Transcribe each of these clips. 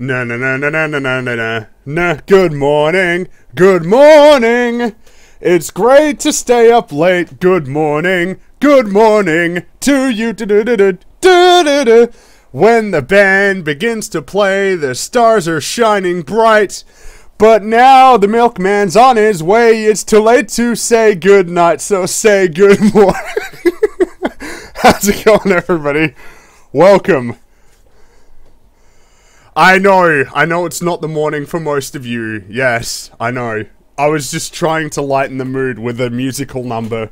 No, no, no, no, no, no, no, no, no, no. Good morning. Good morning. It's great to stay up late. Good morning. Good morning to you. When the band begins to play, the stars are shining bright. But now the milkman's on his way. It's too late to say good night, so say good morning. How's it going, everybody? Welcome. I know it's not the morning for most of you. Yes, I know. I was just trying to lighten the mood with a musical number.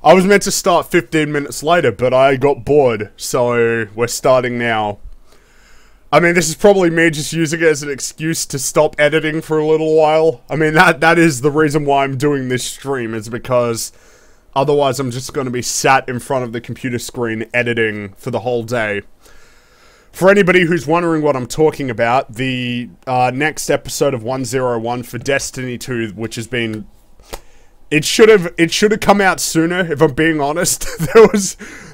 I was meant to start 15 minutes later, but I got bored, so we're starting now. I mean, this is probably me just using it as an excuse to stop editing for a little while. I mean, that is the reason why I'm doing this stream, is because otherwise I'm just going to be sat in front of the computer screen editing for the whole day. For anybody who's wondering what I'm talking about, the next episode of 101 for Destiny 2, which has been... It should have come out sooner, if I'm being honest.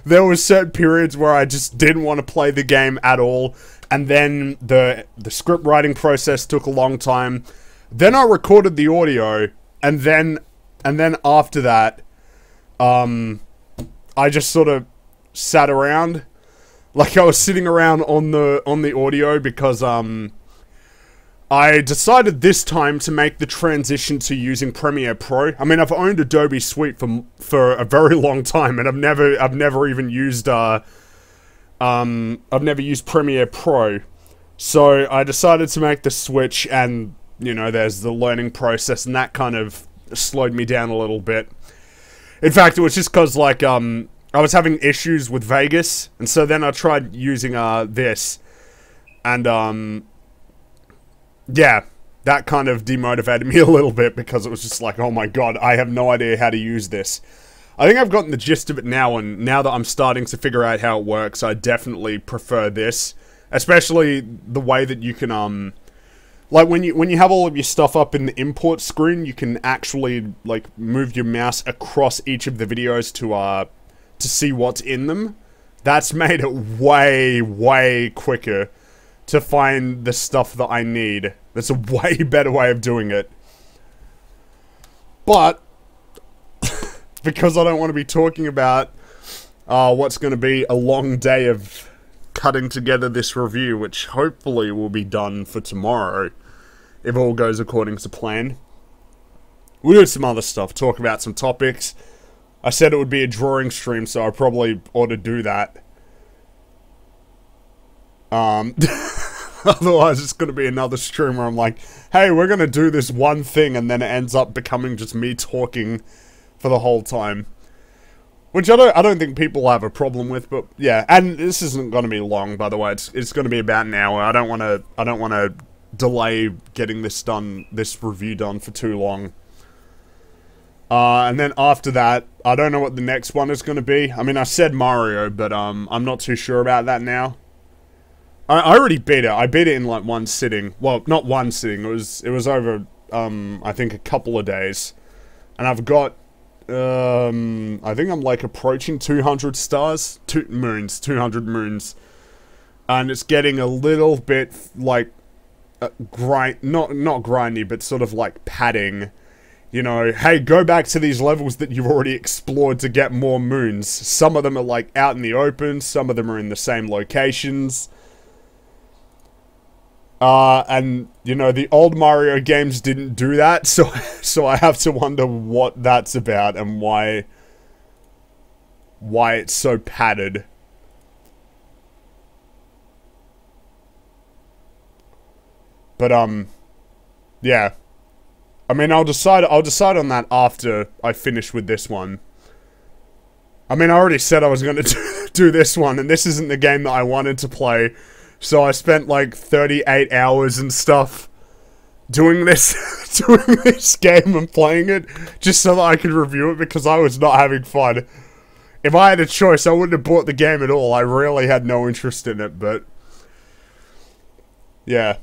There was certain periods where I just didn't want to play the game at all, and then the script writing process took a long time. Then I recorded the audio, and then after that, I just sort of sat around, like I was sitting around on the audio, because I decided this time to make the transition to using Premiere Pro. I mean, I've owned Adobe Suite for a very long time, and I've never even used Premiere Pro. So I decided to make the switch, and you know, there's the learning process, and that kind of slowed me down a little bit. In fact, it was just because, like, I was having issues with Vegas, and so then I tried using, this, and, yeah, that kind of demotivated me a little bit, because it was just like, oh my god, I have no idea how to use this. I think I've gotten the gist of it now, and now that I'm starting to figure out how it works, I definitely prefer this. Especially the way that you can, like, when you have all of your stuff up in the import screen, you can actually, like, move your mouse across each of the videos to see what's in them. That's made it way, way quicker to find the stuff that I need. That's a way better way of doing it. But, because I don't want to be talking about what's going to be a long day of cutting together this review, which hopefully will be done for tomorrow, if all goes according to plan. We'll do some other stuff, talk about some topics. I said it would be a drawing stream, so I probably ought to do that. Otherwise it's going to be another stream where I'm like, hey, we're going to do this one thing, and then it ends up becoming just me talking for the whole time. Which I don't think people have a problem with, but yeah, and this isn't going to be long, by the way. It's going to be about an hour. I don't want to delay getting this review done for too long. And then after that, I don't know what the next one is going to be. I mean, I said Mario, but I'm not too sure about that now. I already beat it. I beat it in like one sitting. Well, not one sitting. It was over I think a couple of days, and I've got I think I'm like approaching 200 stars, 200 moons, and it's getting a little bit like not grindy, but sort of like padding. You know, hey, go back to these levels that you've already explored to get more moons. Some of them are like out in the open, some of them are in the same locations. And, you know, the old Mario games didn't do that, so I have to wonder what that's about and why it's so padded. But, yeah. I mean, I'll decide on that after I finish with this one. I mean, I already said I was gonna do this one, and this isn't the game that I wanted to play. So I spent like 38 hours and stuff doing this game and playing it just so that I could review it, because I was not having fun. If I had a choice, I wouldn't have bought the game at all. I really had no interest in it, but yeah.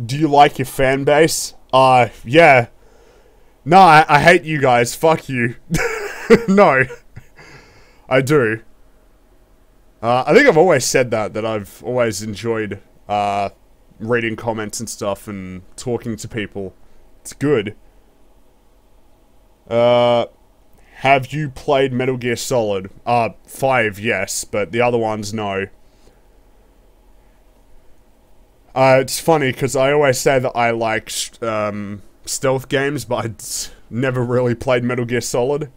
Do you like your fan base? Yeah. No, I hate you guys. Fuck you. No. I do. I think I've always said that I've always enjoyed reading comments and stuff and talking to people. It's good. Have you played Metal Gear Solid? 5, yes, but the other ones, no. It's funny, because I always say that I like stealth games, but I'd never really played Metal Gear Solid.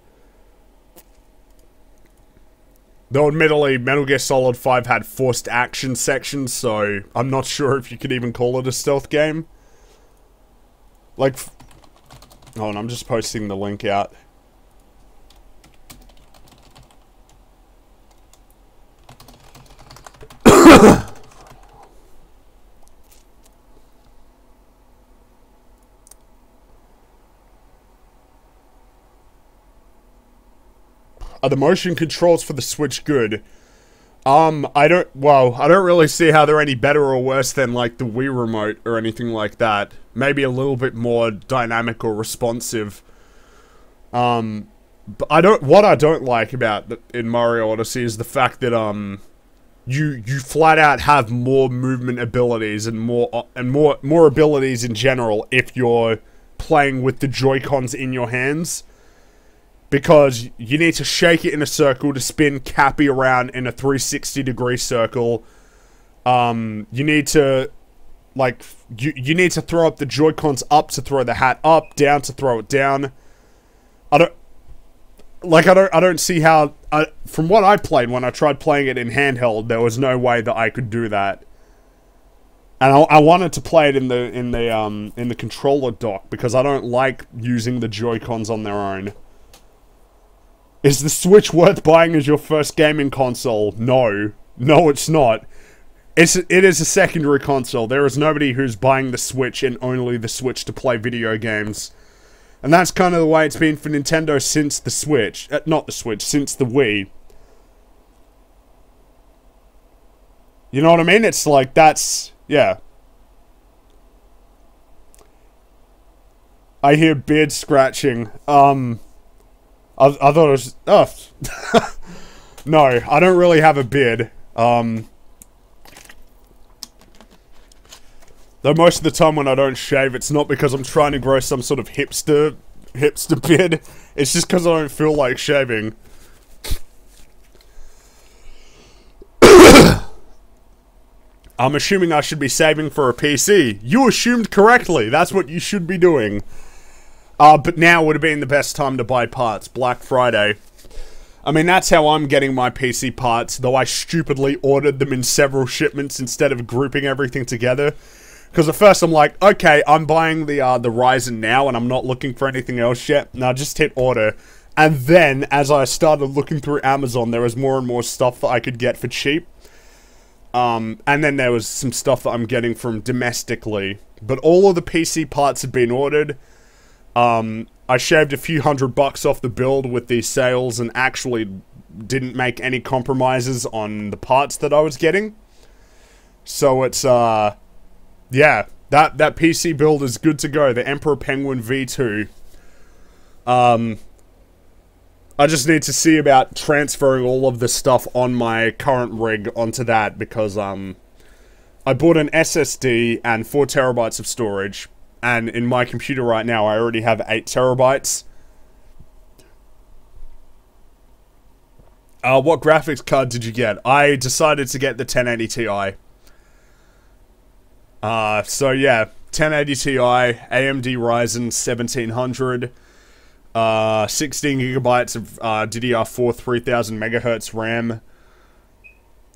Though admittedly, Metal Gear Solid 5 had forced action sections, so I'm not sure if you could even call it a stealth game. Like, hold on, I'm just posting the link out. Are the motion controls for the Switch good? I don't really see how they're any better or worse than, like, the Wii Remote or anything like that. Maybe a little bit more dynamic or responsive. But what I don't like about in Mario Odyssey is the fact that, you flat out have more movement abilities and more abilities in general if you're playing with the Joy-Cons in your hands. Because you need to shake it in a circle to spin Cappy around in a 360-degree circle. You need to, like, you need to throw up the Joy-Cons up to throw the hat up, down to throw it down. I don't see how, from what I played when I tried playing it in handheld, there was no way that I could do that. And I wanted to play it in the controller dock because I don't like using the Joy-Cons on their own. Is the Switch worth buying as your first gaming console? No. No, it's not. It is a secondary console. There is nobody who's buying the Switch and only the Switch to play video games. And that's kind of the way it's been for Nintendo since the Switch. Not the Switch, since the Wii. You know what I mean? It's like, that's... yeah. I hear beard scratching. I thought it was... oh. No, I don't really have a beard. Though most of the time when I don't shave, it's not because I'm trying to grow some sort of hipster beard. It's just because I don't feel like shaving. I'm assuming I should be saving for a PC. You assumed correctly. That's what you should be doing. But now would have been the best time to buy parts. Black Friday. I mean, that's how I'm getting my PC parts, though I stupidly ordered them in several shipments instead of grouping everything together. Because at first I'm like, okay, I'm buying the Ryzen now and I'm not looking for anything else yet. And I just hit order. And then, as I started looking through Amazon, there was more and more stuff that I could get for cheap. And then there was some stuff that I'm getting from domestically. But all of the PC parts had been ordered. I shaved a few $100 off the build with these sales and actually didn't make any compromises on the parts that I was getting. So it's, yeah, that PC build is good to go. The Emperor Penguin V2. I just need to see about transferring all of the stuff on my current rig onto that because, I bought an SSD and 4 terabytes of storage. And in my computer right now, I already have 8 terabytes. What graphics card did you get? I decided to get the 1080 Ti. So yeah, 1080 Ti, AMD Ryzen 1700, 16 gigabytes of DDR4 3000 megahertz RAM.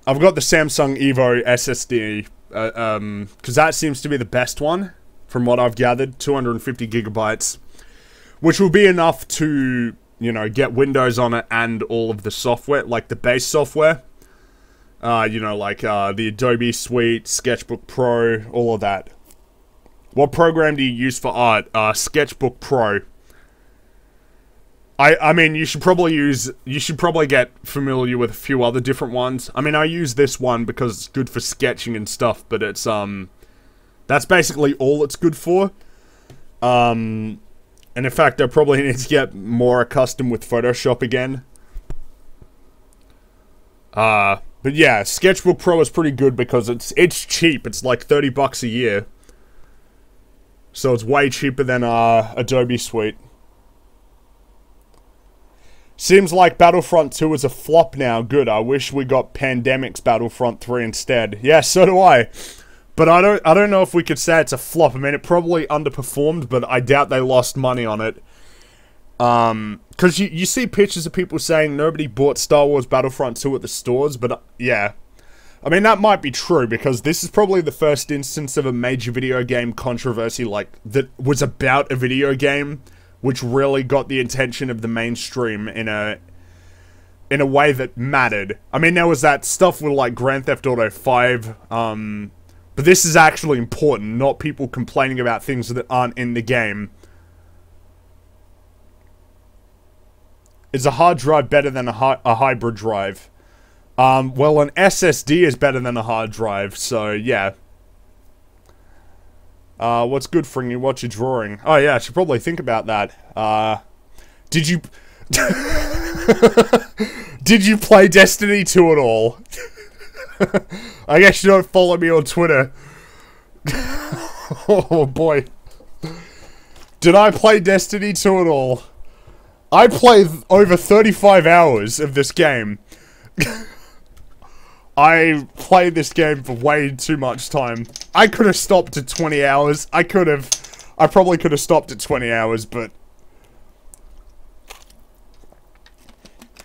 I've got the Samsung Evo SSD, because that seems to be the best one. From what I've gathered, 250 gigabytes, which will be enough to, you know, get Windows on it and all of the software, like the base software. You know, like the Adobe Suite, Sketchbook Pro, all of that. What program do you use for art? Sketchbook Pro. I mean, you should probably get familiar with a few other different ones. I mean, I use this one because it's good for sketching and stuff, but it's, that's basically all it's good for. And in fact, I probably need to get more accustomed with Photoshop again. But yeah, Sketchbook Pro is pretty good because it's cheap. It's like $30 a year. So it's way cheaper than Adobe Suite. Seems like Battlefront 2 is a flop now. Good. I wish we got Pandemic's Battlefront 3 instead. Yeah, so do I. But I don't know if we could say it's a flop. I mean, it probably underperformed, but I doubt they lost money on it. Because you see pictures of people saying nobody bought Star Wars Battlefront 2 at the stores, but yeah. I mean, that might be true, because this is probably the first instance of a major video game controversy, like, that was about a video game, which really got the attention of the mainstream in a way that mattered. I mean, there was that stuff with, like, Grand Theft Auto 5, but this is actually important, not people complaining about things that aren't in the game. Is a hard drive better than a hybrid drive? Well, an SSD is better than a hard drive, so yeah. What's good, Fringy? What's your drawing? Oh yeah, I should probably think about that. Did you... Did you play Destiny 2 at all? I guess you don't follow me on Twitter. Oh boy. Did I play Destiny 2 at all? I played over 35 hours of this game. I played this game for way too much time. I could have stopped at 20 hours. I probably could have stopped at 20 hours, but...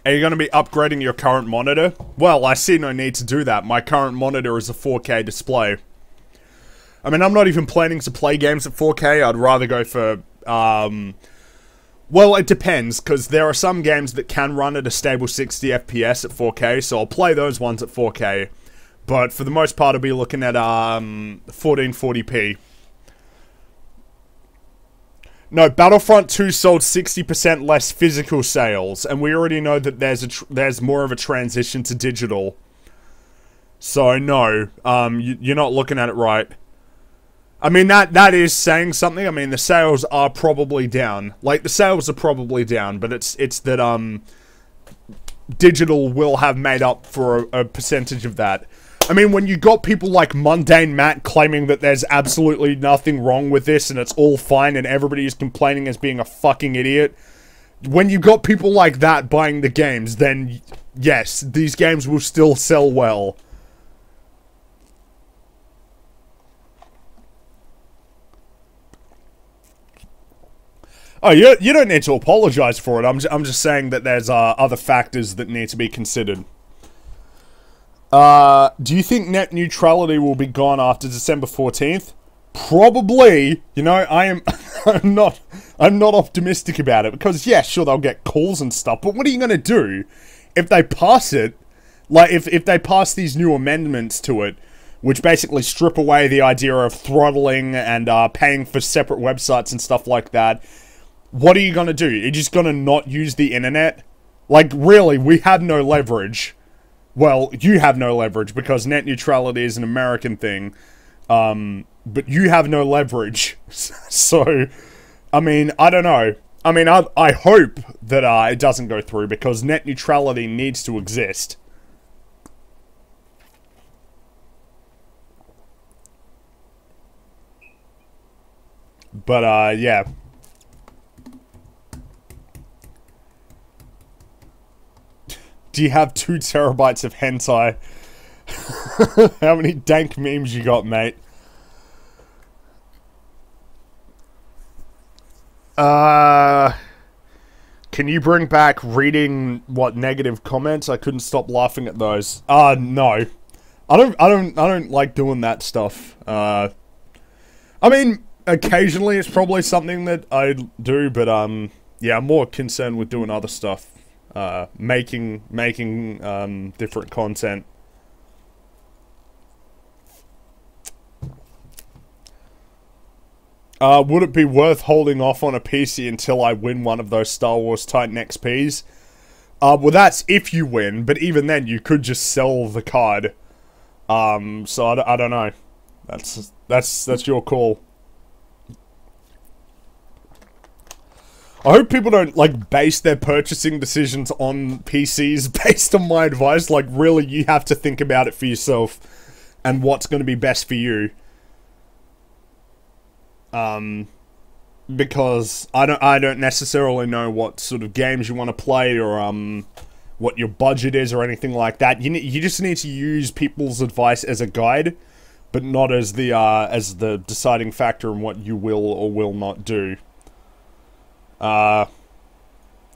Are you going to be upgrading your current monitor? Well, I see no need to do that. My current monitor is a 4K display. I mean, I'm not even planning to play games at 4K. I'd rather go for, well, it depends, because there are some games that can run at a stable 60 FPS at 4K, so I'll play those ones at 4K. But for the most part, I'll be looking at 1440p. No, Battlefront 2 sold 60% less physical sales, and we already know that there's more of a transition to digital. So no, you're not looking at it right. I mean, that is saying something. I mean, the sales are probably down. Like, the sales are probably down, but it's that, digital will have made up for a percentage of that. I mean, when you got people like Mundane Matt claiming that there's absolutely nothing wrong with this and it's all fine and everybody's complaining as being a fucking idiot, when you got people like that buying the games, then yes, these games will still sell well. Oh, you don't need to apologize for it. I'm just saying that there's other factors that need to be considered. Do you think net neutrality will be gone after December 14th? Probably. You know, I'm not optimistic about it, because yeah, sure, they'll get calls and stuff, but what are you gonna do if they pass it? Like, if they pass these new amendments to it, which basically strip away the idea of throttling and paying for separate websites and stuff like that. What are you gonna do? You're just gonna not use the internet? Like, really, we have no leverage. Well, you have no leverage, because net neutrality is an American thing. But you have no leverage. So, I mean, I don't know. I mean, I hope that it doesn't go through, because net neutrality needs to exist. But, yeah. Do you have 2 terabytes of hentai? How many dank memes you got, mate? Can you bring back reading, negative comments? I couldn't stop laughing at those. No. I don't like doing that stuff. I mean, occasionally it's probably something that I do, but, yeah, I'm more concerned with doing other stuff. Making different content. Would it be worth holding off on a PC until I win one of those Star Wars Titan XPs? Well, that's if you win, but even then, you could just sell the card. So I don't know. That's your call. I hope people don't, like, base their purchasing decisions on PCs based on my advice. Like, really, you have to think about it for yourself and what's going to be best for you. Because I don't necessarily know what sort of games you want to play or, what your budget is or anything like that. You just need to use people's advice as a guide, but not as the deciding factor in what you will or will not do. I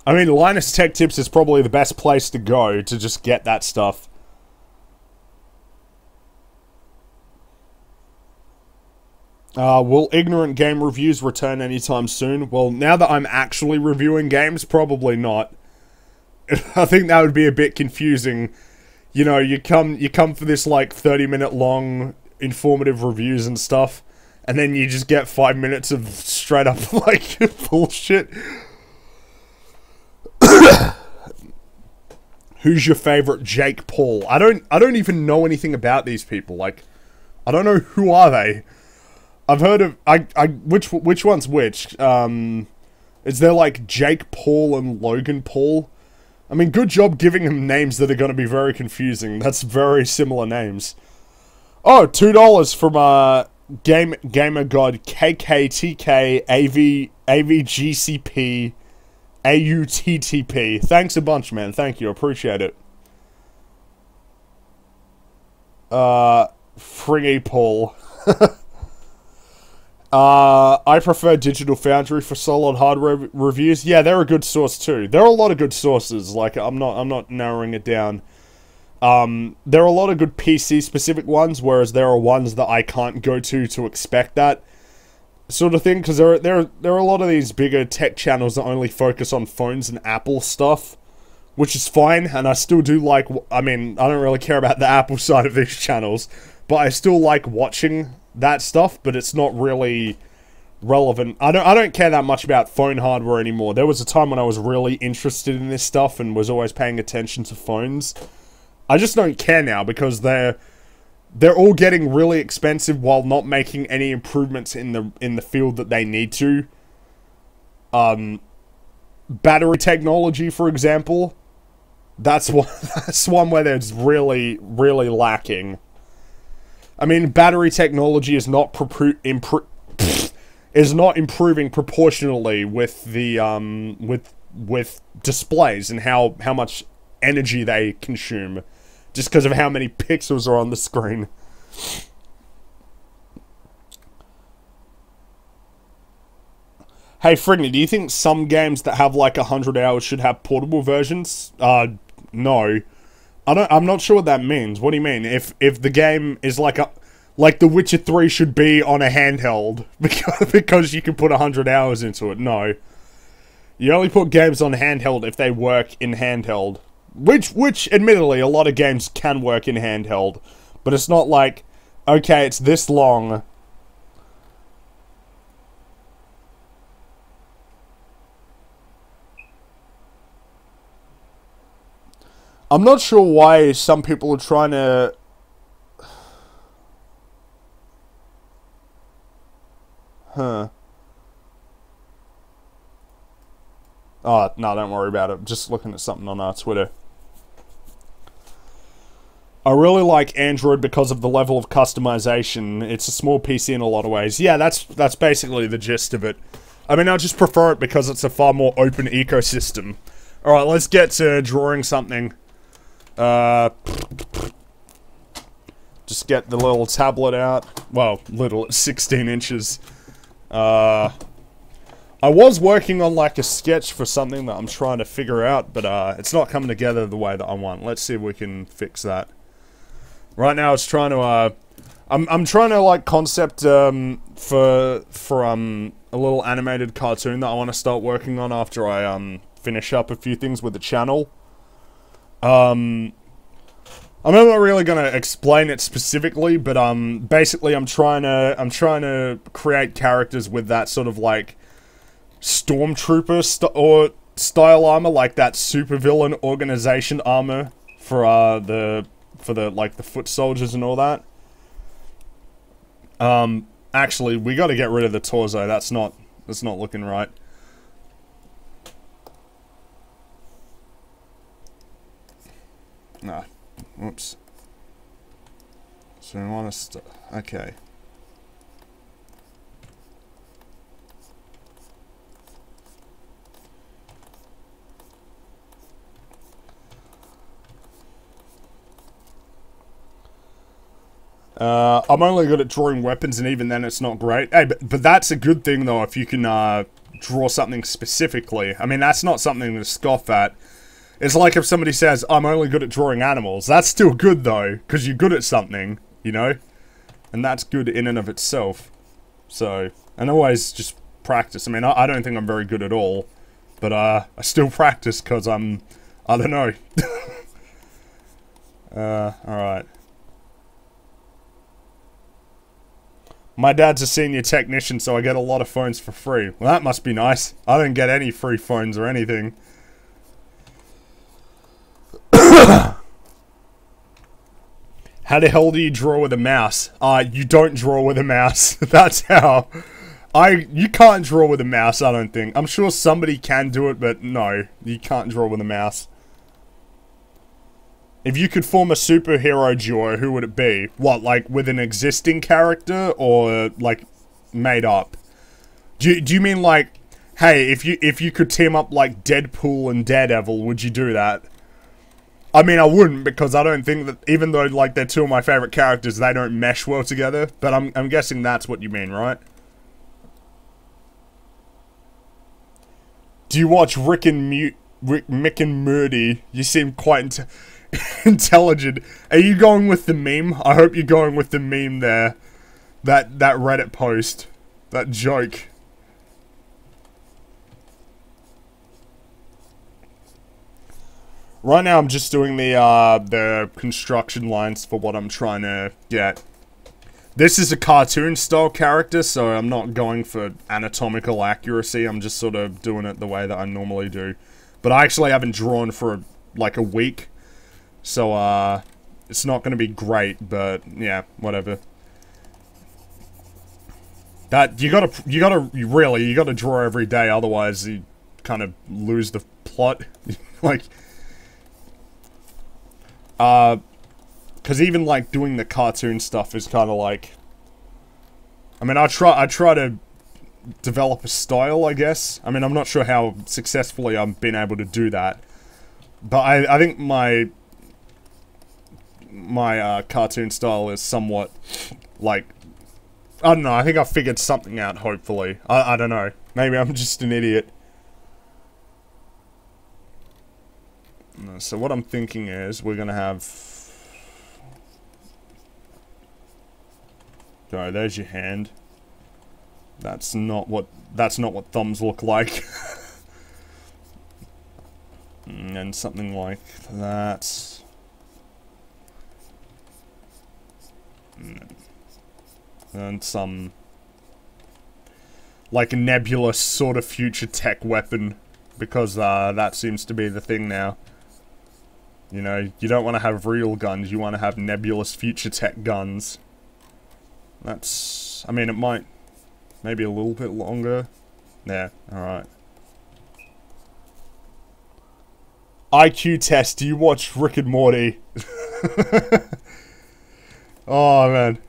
mean, Linus Tech Tips is probably the best place to go to just get that stuff. Will ignorant game reviews return anytime soon? Well, now that I'm actually reviewing games, probably not. I think that would be a bit confusing. You know, you come for this, like, 30-minute long informative reviews and stuff, and then you just get 5 minutes of straight up, like, bullshit. Who's your favorite Jake Paul? I don't even know anything about these people. Like, I don't know, who are they? I've heard of which one's which? Is there like Jake Paul and Logan Paul? I mean, good job giving them names that are going to be very confusing. That's very similar names. Oh, $2 from Gamer God KKTK AVGCP AUTTP. Thanks a bunch, man. Thank you. Appreciate it. Fringy Paul. I prefer Digital Foundry for solid hardware reviews. Yeah, they're a good source too. There are a lot of good sources. Like, I'm not narrowing it down. There are a lot of good PC specific ones, whereas there are ones that I can't go to expect that sort of thing, because there are a lot of these bigger tech channels that only focus on phones and Apple stuff, which is fine, and I still do like, I mean, I don't really care about the Apple side of these channels, but I still like watching that stuff, but it's not really relevant. I don't care that much about phone hardware anymore. There was a time when I was really interested in this stuff and was always paying attention to phones. I just don't care now, because they're all getting really expensive while not making any improvements in the field that they need to. Battery technology, for example, that's one where there's really lacking. I mean, battery technology is not improving proportionally with the with displays and how much energy they consume, just because of how many pixels are on the screen. Hey, Frigny, do you think some games that have like 100 hours should have portable versions? No. I'm not sure what that means. What do you mean? If the game is like The Witcher 3 should be on a handheld because you can put 100 hours into it? No. You only put games on handheld if they work in handheld. Which admittedly, a lot of games can work in handheld. But it's not like, okay, it's this long. I'm not sure why some people are trying to... Huh. Oh, no, don't worry about it. Just looking at something on our Twitter. I really like Android because of the level of customization. It's a small PC in a lot of ways. Yeah, that's basically the gist of it. I mean, I just prefer it because it's a far more open ecosystem. Alright, let's get to drawing something. Just get the little tablet out. Well, little, it's 16 inches. I was working on like a sketch for something that I'm trying to figure out, but it's not coming together the way that I want. Let's see if we can fix that. Right now it's trying to, I'm trying to like concept, for a little animated cartoon that I want to start working on after I, finish up a few things with the channel. I'm not really gonna explain it specifically, but basically I'm trying to create characters with that sort of like stormtrooper style armor, like that supervillain organization armor for the like the foot soldiers and all that. Actually, we got to get rid of the torso. That's not looking right. Nah. Whoops. So we want to okay. I'm only good at drawing weapons, and even then it's not great. Hey, but that's a good thing, though, if you can draw something specifically. I mean, that's not something to scoff at. It's like if somebody says, I'm only good at drawing animals. That's still good, though, because you're good at something, you know? And that's good in and of itself. So, and always just practice. I mean, I don't think I'm very good at all, but I still practice because I don't know. Alright. My dad's a senior technician, so I get a lot of phones for free. Well, that must be nice. I don't get any free phones or anything. How the hell do you draw with a mouse? You don't draw with a mouse. That's how. You can't draw with a mouse, I don't think. I'm sure somebody can do it, but no. You can't draw with a mouse. If you could form a superhero duo, who would it be? What, like with an existing character or like made up? Do you mean like, hey, if you could team up like Deadpool and Daredevil, would you do that? I mean, I wouldn't, because I don't think that, even though like they're two of my favorite characters, they don't mesh well together. But I'm guessing that's what you mean, right? Do you watch Rick and Mick and Morty? You seem quite intelligent. Are you going with the meme? I hope you're going with the meme there. That Reddit post. That joke. Right now I'm just doing the construction lines for what I'm trying to get. This is a cartoon style character, so I'm not going for anatomical accuracy. I'm just sort of doing it the way that I normally do. But I actually haven't drawn for like a week. So, it's not going to be great, but yeah, whatever. That, you gotta draw every day, otherwise you kind of lose the plot. Like, because even like doing the cartoon stuff is kind of like, I mean, I try to develop a style, I guess. I mean, I'm not sure how successfully I've been able to do that, but I think my cartoon style is somewhat like, I don't know, I think I figured something out, hopefully. I don't know, maybe I'm just an idiot. So what I'm thinking is we're gonna have, go, there's your hand. That's not what thumbs look like. And something like that. And some, like, a nebulous sort of future tech weapon, because that seems to be the thing now. You know, you don't want to have real guns, you want to have nebulous future tech guns. That's, I mean, it might, maybe a little bit longer. Yeah, alright. IQ test, do you watch Rick and Morty? Oh, man.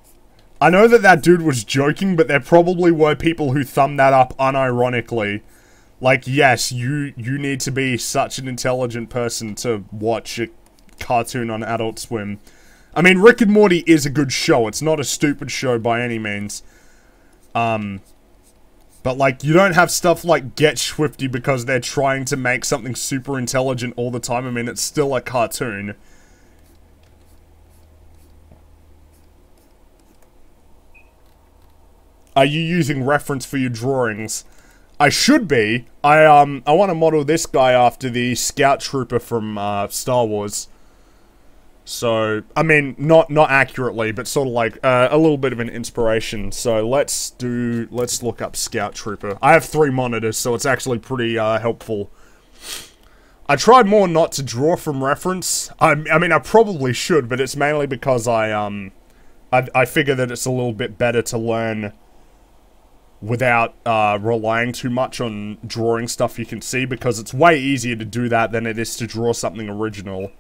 I know that dude was joking, but there probably were people who thumbed that up unironically. Like, yes, you need to be such an intelligent person to watch a cartoon on Adult Swim. I mean, Rick and Morty is a good show. It's not a stupid show by any means. But, like, you don't have stuff like Get Swifty because they're trying to make something super intelligent all the time. I mean, it's still a cartoon. Are you using reference for your drawings? I should be. I want to model this guy after the Scout Trooper from, Star Wars. So, I mean, not accurately, but sort of like, a little bit of an inspiration. So, let's look up Scout Trooper. I have 3 monitors, so it's actually pretty, helpful. I tried more not to draw from reference. I mean, I probably should, but it's mainly because I figure that it's a little bit better to learn without relying too much on drawing stuff you can see, because it's way easier to do that than it is to draw something original.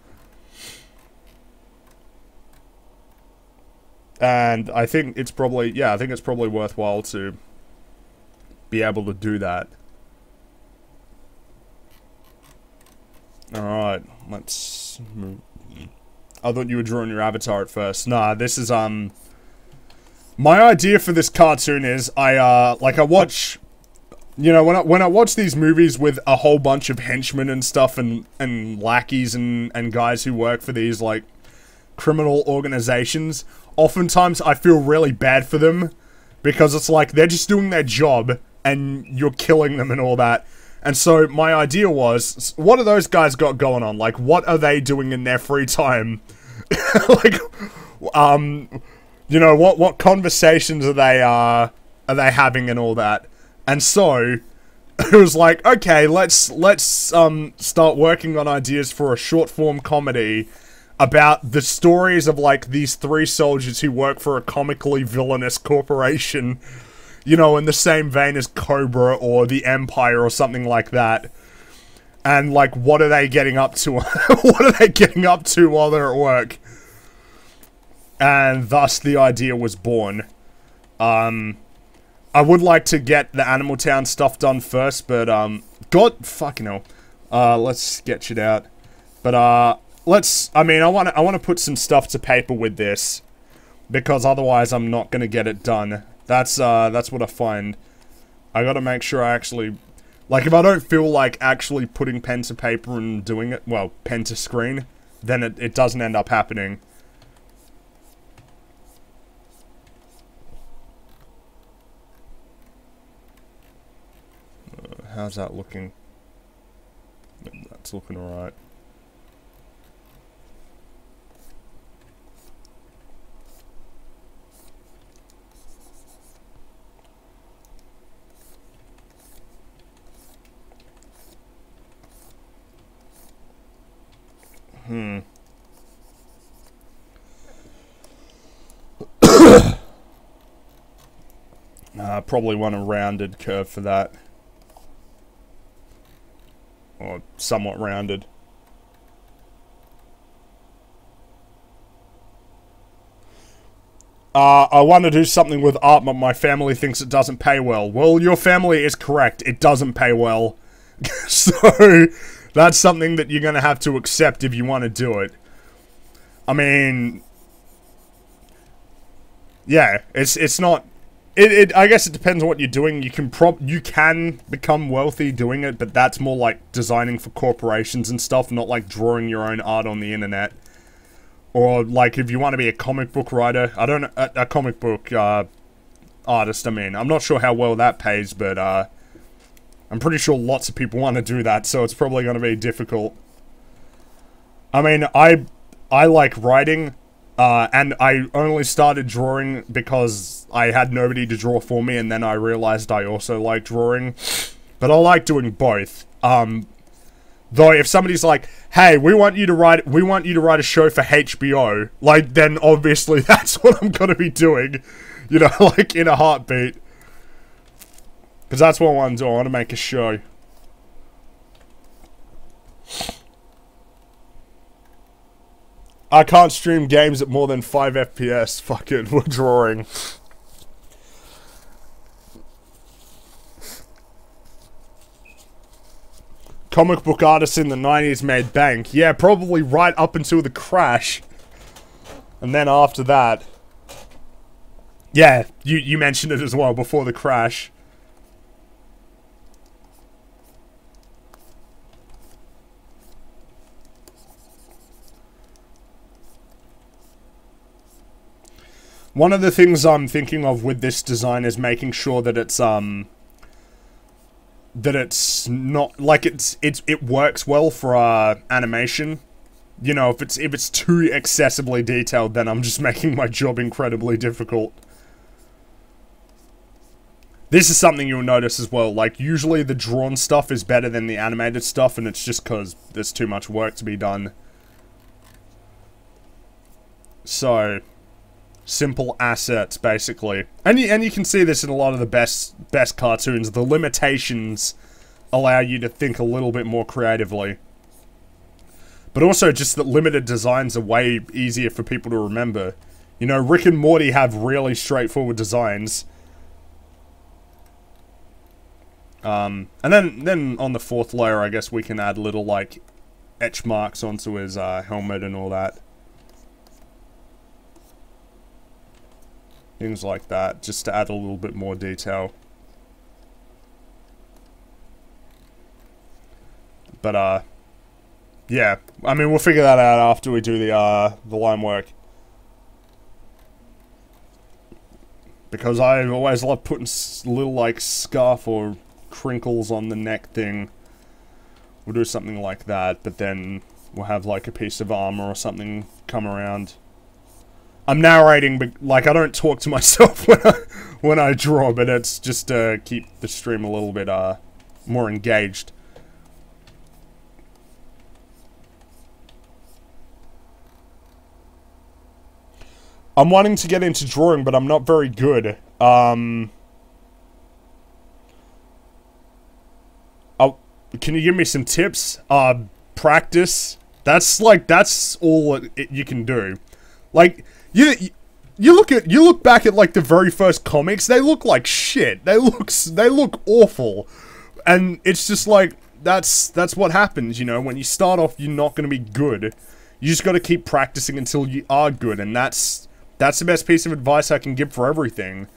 And I think it's probably, yeah, I think it's probably worthwhile to be able to do that. Alright, let's move. I thought you were drawing your avatar at first. Nah, this is, my idea for this cartoon is, I watch, you know, when I watch these movies with a whole bunch of henchmen and stuff, and lackeys and guys who work for these, like, criminal organizations, oftentimes I feel really bad for them, because it's like, they're just doing their job, and you're killing them and all that. And so, my idea was, what do those guys got going on? Like, what are they doing in their free time? Like, you know, what conversations are they having and all that? And so, it was like, okay, let's start working on ideas for a short-form comedy about the stories of, like, these three soldiers who work for a comically villainous corporation, you know, in the same vein as Cobra or the Empire or something like that. And, like, what are they getting up to? What are they getting up to while they're at work? And thus the idea was born. I would like to get the Animal Town stuff done first, but, God fucking hell. Let's sketch it out. But, I wanna put some stuff to paper with this, because otherwise I'm not gonna get it done. That's what I find. I gotta make sure I actually, like, if I don't feel like actually putting pen to paper and doing it, well, pen to screen, then it doesn't end up happening. How's that looking? That's looking alright. Probably want a rounded curve for that. Or somewhat rounded. I want to do something with art, but my family thinks it doesn't pay well. Well, your family is correct. It doesn't pay well. So, that's something that you're gonna have to accept if you want to do it. I mean, yeah, it's not. I guess it depends on what you're doing. You can become wealthy doing it, but that's more like designing for corporations and stuff, not like drawing your own art on the internet. Or like if you want to be a comic book writer, I don't know, a comic book artist. I mean, I'm not sure how well that pays, but I'm pretty sure lots of people want to do that, so it's probably going to be difficult. I mean, I like writing. And I only started drawing because I had nobody to draw for me, and then I realized I also like drawing. But I like doing both. Though if somebody's like, hey, we want you to write a show for HBO, like, then obviously that's what I'm gonna be doing. You know, like, in a heartbeat. Because that's what I want to do. I want to make a show. I can't stream games at more than 5 FPS. Fuck it, we're drawing. Comic book artists in the 90s made bank. Yeah, probably right up until the crash. And then after that... Yeah, you mentioned it as well, before the crash. One of the things I'm thinking of with this design is making sure that it's not like it works well for animation. You know, if it's too excessively detailed, then I'm just making my job incredibly difficult. This is something you'll notice as well. Like, usually the drawn stuff is better than the animated stuff, and it's just because there's too much work to be done. So, simple assets, basically. And you can see this in a lot of the best cartoons. The limitations allow you to think a little bit more creatively. But also just that limited designs are way easier for people to remember. You know, Rick and Morty have really straightforward designs. And then on the 4th layer, I guess we can add little, like, etch marks onto his helmet and all that. Things like that, just to add a little bit more detail. But, yeah. I mean, we'll figure that out after we do the line work. Because I always love putting little, like, scarf or crinkles on the neck thing. We'll do something like that, but then we'll have, like, a piece of armor or something come around. I'm narrating, but, like, I don't talk to myself when I draw, but it's just to keep the stream a little bit, more engaged. I'm wanting to get into drawing, but I'm not very good. Can you give me some tips? Practice. That's all you can do. Like, you look back at, like, the very first comics, they look like shit. They look awful. And it's just like, that's what happens, you know, when you start off, you're not gonna be good. You just gotta keep practicing until you are good, and that's the best piece of advice I can give for everything.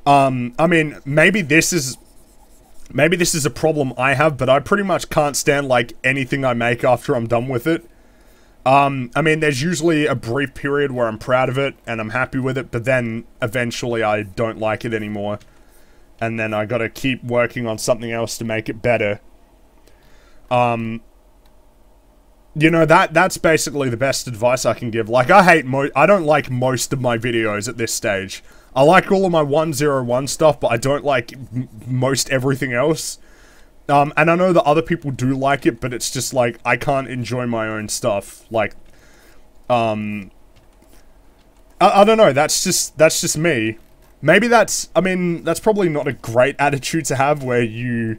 I mean, maybe this is a problem I have, but I pretty much can't stand, like, anything I make after I'm done with it. I mean, there's usually a brief period where I'm proud of it, and I'm happy with it, but then, eventually, I don't like it anymore. And then I gotta keep working on something else to make it better. You know, that's basically the best advice I can give. Like, I don't like most of my videos at this stage. I like all of my 101 stuff, but I don't like most everything else. And I know that other people do like it, but it's just like, I can't enjoy my own stuff. Like, I don't know, that's just me. Maybe I mean, that's probably not a great attitude to have where you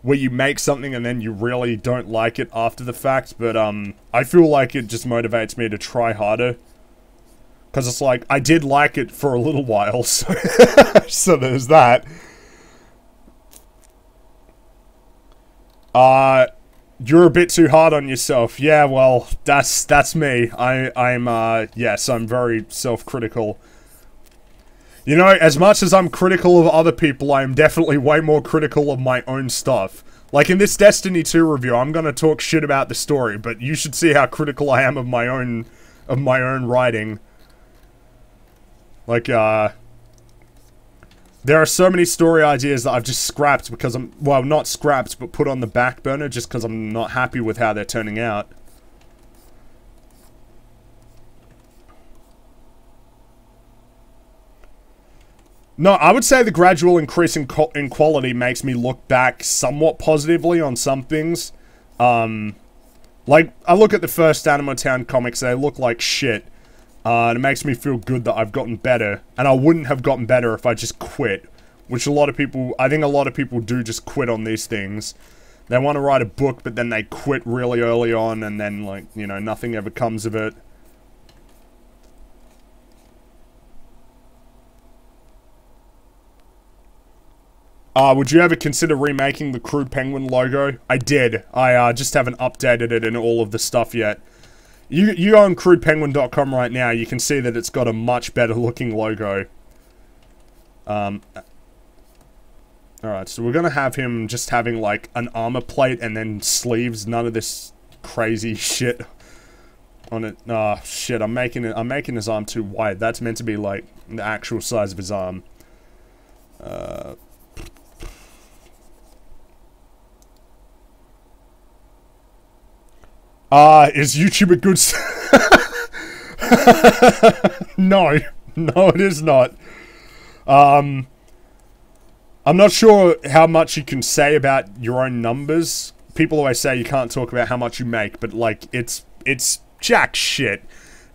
make something and then you really don't like it after the fact, but, I feel like it just motivates me to try harder. Because it's like, I did like it for a little while, so, so there's that. You're a bit too hard on yourself. Yeah, well, that's me. Yes, I'm very self-critical. You know, as much as I'm critical of other people, I am definitely way more critical of my own stuff. Like, in this Destiny 2 review, I'm gonna talk shit about the story, but you should see how critical I am of my own writing. Like, there are so many story ideas that I've just scrapped because well, not scrapped, but put on the back burner just because I'm not happy with how they're turning out. No, I would say the gradual increase in quality makes me look back somewhat positively on some things. Like, I look at the first Animal Town comics, they look like shit. And it makes me feel good that I've gotten better. And I wouldn't have gotten better if I just quit. Which I think a lot of people do just quit on these things. They want to write a book, but then they quit really early on, and then, like, you know, nothing ever comes of it. Would you ever consider remaking the Crude Penguin logo? I did. I just haven't updated it in all of the stuff yet. You go on crudepenguin.com right now, you can see that it's got a much better looking logo. Alright, so we're gonna have him just having, like, an armor plate and then sleeves, none of this crazy shit on it. Ah, shit, I'm making his arm too wide. That's meant to be, like, the actual size of his arm. Is YouTube a good No. No, it is not. I'm not sure how much you can say about your own numbers. People always say you can't talk about how much you make, but, like, it's jack shit.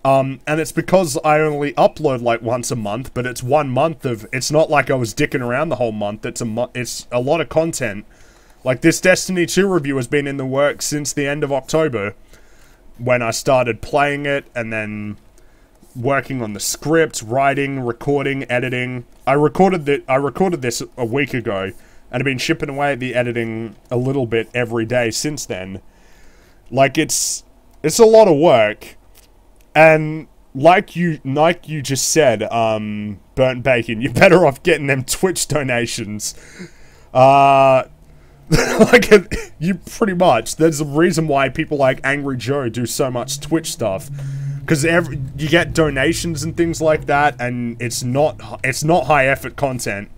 And it's because I only upload, like, once a month, but it's 1 month of... It's not like I was dicking around the whole month. It's a lot of content. Like, this Destiny 2 review has been in the works since the end of October, when I started playing it, and then working on the script, writing, recording, editing. I recorded this a week ago, and I've been chipping away at the editing a little bit every day since then. Like, it's a lot of work, and like you just said, Burnt Bacon, you're better off getting them Twitch donations. Like, you pretty much, there's a reason why people like Angry Joe do so much Twitch stuff, because you get donations and things like that, and it's not high effort content.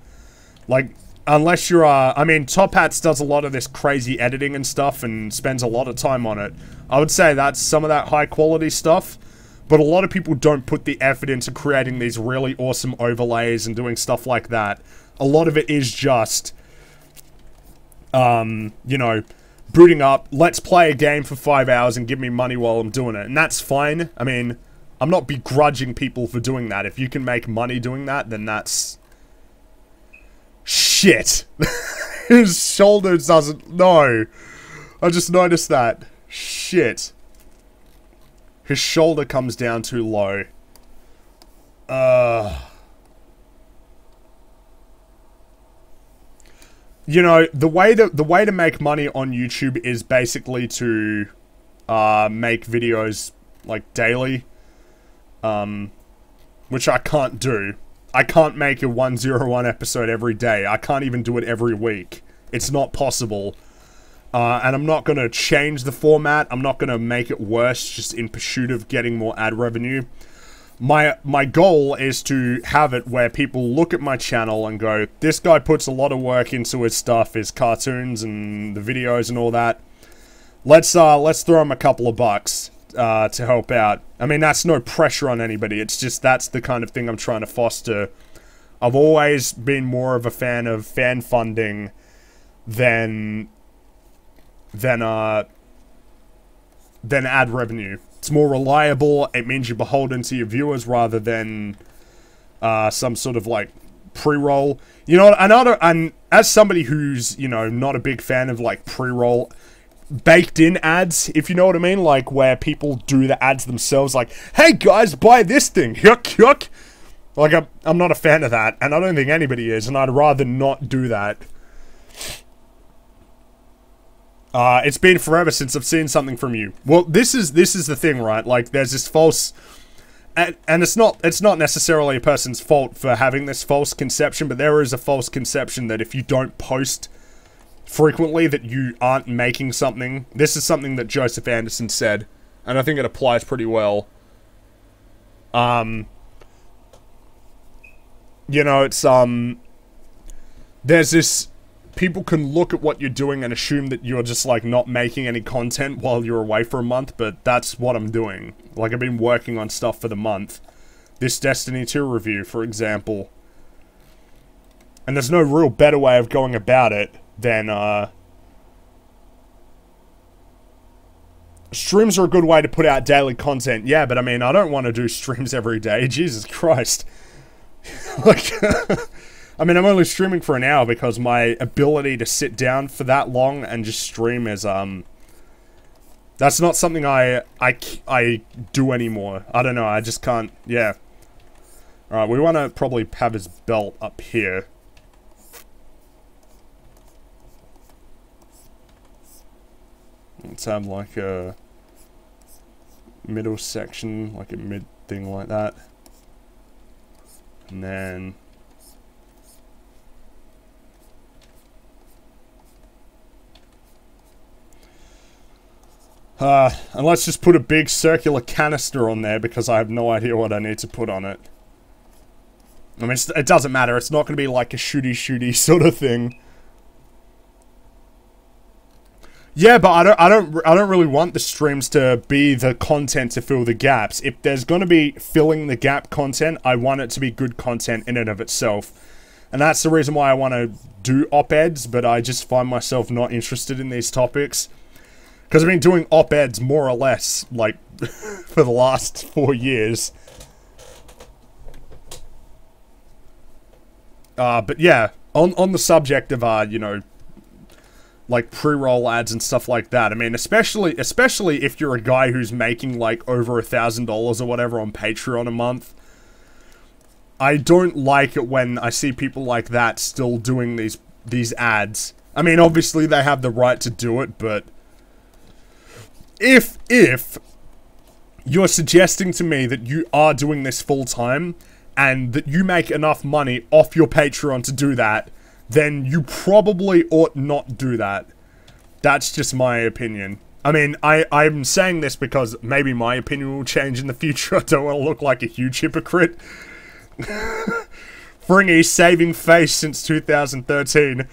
Like, unless you're, I mean, Top Hats does a lot of this crazy editing and stuff, and spends a lot of time on it. I would say that's some of that high quality stuff, but a lot of people don't put the effort into creating these really awesome overlays and doing stuff like that. A lot of it is just, you know, booting up, let's play a game for 5 hours and give me money while I'm doing it. And that's fine. I mean, I'm not begrudging people for doing that. If you can make money doing that, then that's... Shit! His shoulder doesn't... No! I just noticed that. Shit. His shoulder comes down too low. You know, the way to make money on YouTube is basically to make videos like daily, which I can't do. I can't make a 101 episode every day. I can't even do it every week. It's not possible. And I'm not going to change the format. I'm not going to make it worse just in pursuit of getting more ad revenue. My goal is to have it where people look at my channel and go, this guy puts a lot of work into his stuff, his cartoons and the videos and all that. Let's throw him a couple of bucks to help out. I mean, that's no pressure on anybody. It's just that's the kind of thing I'm trying to foster. I've always been more of a fan of fan funding than ad revenue. It's more reliable. It means you're beholden to your viewers rather than some sort of like pre-roll. You know, and as somebody who's, you know, not a big fan of like pre-roll, baked in ads, if you know what I mean, like where people do the ads themselves, like, hey guys, buy this thing, yuck yuck. Like, I'm not a fan of that, and I don't think anybody is, and I'd rather not do that. It's been forever since I've seen something from you. Well, this is the thing, right? Like, there's this false, and it's not necessarily a person's fault for having this false conception, but there is a false conception that if you don't post frequently, that you aren't making something. This is something that Joseph Anderson said, and I think it applies pretty well. You know, it's there's this. People can look at what you're doing and assume that you're just, like, not making any content while you're away for a month, but that's what I'm doing. Like, I've been working on stuff for the month. This Destiny 2 review, for example. And there's no real better way of going about it than, streams are a good way to put out daily content. Yeah, but I mean, I don't want to do streams every day. Jesus Christ. Like... I mean, I'm only streaming for an hour because my ability to sit down for that long and just stream is, that's not something I do anymore. I don't know, I just can't, yeah. Alright, we want to probably have his belt up here. Let's have, like, a middle section, like a mid thing like that. And then... and let's just put a big circular canister on there because I have no idea what I need to put on it. I mean, it doesn't matter. It's not going to be like a shooty sort of thing. Yeah, but I don't really want the streams to be the content to fill the gaps. If there's going to be filling the gap content, I want it to be good content in and of itself. And that's the reason why I want to do op-eds, but I just find myself not interested in these topics. Because I've been doing op-eds more or less, like, for the last 4 years. But yeah, on the subject of, you know, like pre-roll ads and stuff like that. I mean, especially if you're a guy who's making like over $1,000 or whatever on Patreon a month. I don't like it when I see people like that still doing these ads. I mean, obviously they have the right to do it, but if you're suggesting to me that you are doing this full time and that you make enough money off your Patreon to do that, then you probably ought not do that. That's just my opinion. I mean, I'm saying this because maybe my opinion will change in the future. I don't want to look like a huge hypocrite. Fringy saving face since 2013.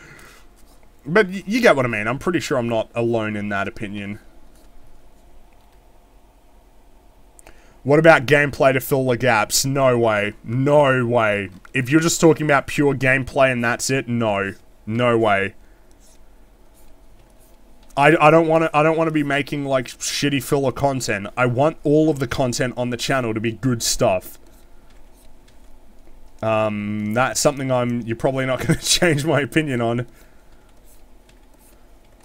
But you get what I mean. I'm pretty sure I'm not alone in that opinion. What about gameplay to fill the gaps? No way. No way. If you're just talking about pure gameplay and that's it, no. No way. I don't want to be making like shitty filler content. I want all of the content on the channel to be good stuff. That's something you're probably not going to change my opinion on.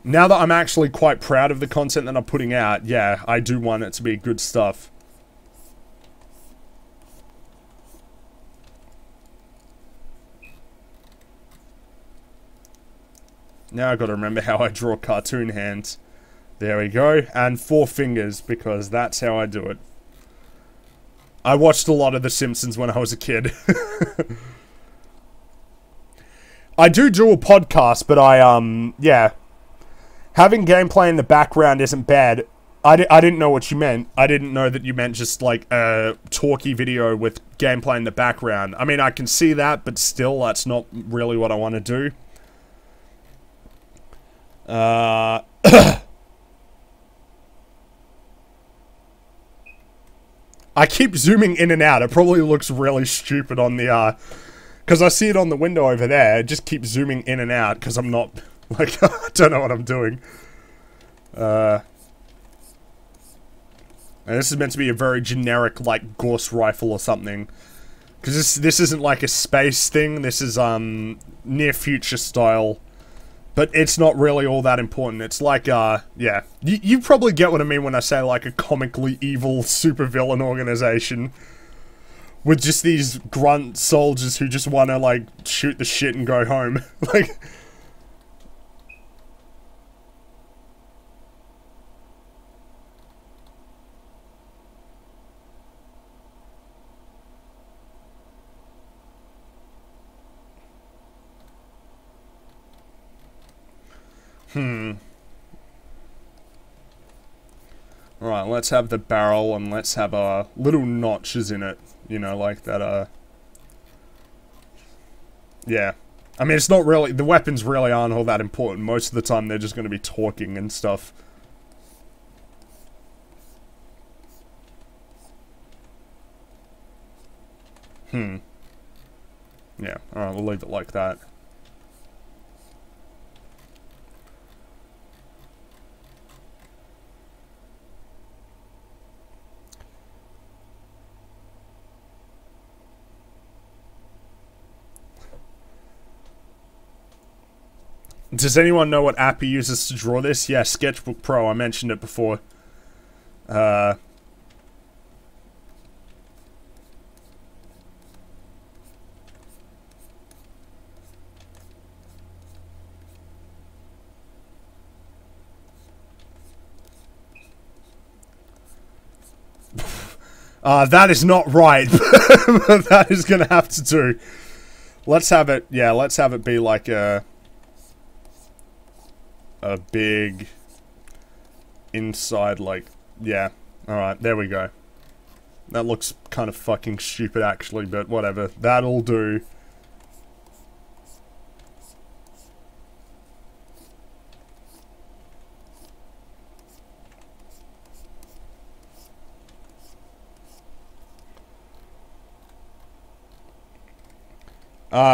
Now that I'm actually quite proud of the content that I'm putting out, yeah, I do want it to be good stuff. Now I've got to remember how I draw cartoon hands. There we go. And 4 fingers, because that's how I do it. I watched a lot of The Simpsons when I was a kid. I do a podcast, but yeah. Having gameplay in the background isn't bad. I didn't know what you meant. I didn't know that you meant just, like, a talky video with gameplay in the background. I mean, I can see that, but still, that's not really what I want to do. I keep zooming in and out. It probably looks really stupid on the, because I see it on the window over there. It just keeps zooming in and out, because I'm not, like, I don't know what I'm doing. And this is meant to be a very generic, like, Gauss rifle or something. Because this isn't, like, a space thing. This is, near future style. But it's not really all that important. It's like, yeah. You probably get what I mean when I say, like, a comically evil supervillain organization. With just these grunt soldiers who just want to, like, shoot the shit and go home. Like... Alright, let's have the barrel and let's have, little notches in it. You know, like that, yeah. I mean, it's not really... The weapons really aren't all that important. Most of the time, they're just gonna be talking and stuff. Yeah. Alright, we'll leave it like that. Does anyone know what app he uses to draw this? Yeah, Sketchbook Pro. I mentioned it before. That is not right, but that is gonna have to do. Let's have it, yeah, let's have it be like a big inside, like, yeah. Alright, there we go. That looks kind of fucking stupid, actually, but whatever. That'll do.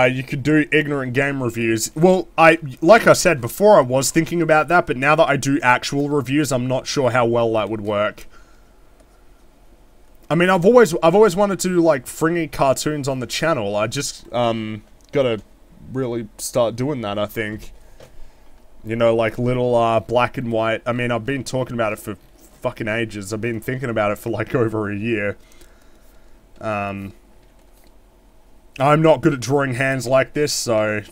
You could do ignorant game reviews. Well, like I said before, I was thinking about that, but now that I do actual reviews, I'm not sure how well that would work. I mean, I've always wanted to do, like, fringy cartoons on the channel. I just, gotta really start doing that, I think. You know, like little black and white. I mean, I've been talking about it for fucking ages. I've been thinking about it for like over a year. I'm not good at drawing hands like this, so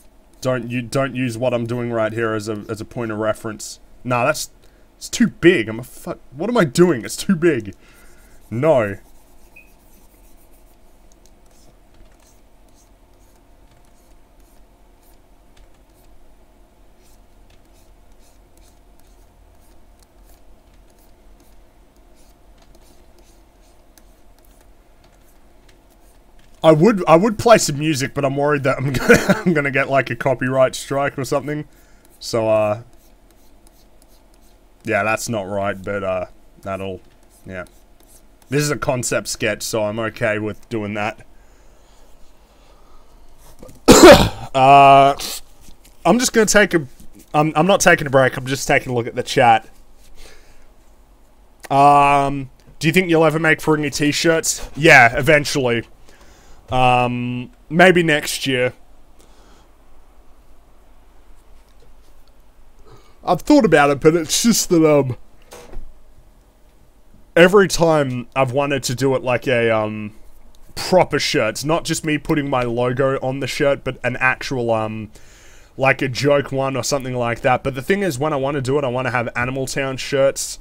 don't use what I'm doing right here as a point of reference. Nah, it's too big. What am I doing? It's too big. No. I would play some music, but I'm worried that I'm gonna get like a copyright strike or something. So yeah, that's not right, but yeah. This is a concept sketch, so I'm okay with doing that. I'm just gonna take a I'm not taking a break, I'm just taking a look at the chat. Do you think you'll ever make Fringy t-shirts? Yeah, eventually. Maybe next year. I've thought about it, but it's just that, every time I've wanted to do it like a, proper shirt, it's not just me putting my logo on the shirt, but an actual, like a joke one or something like that. But the thing is, when I want to do it, I want to have Animal Town shirts.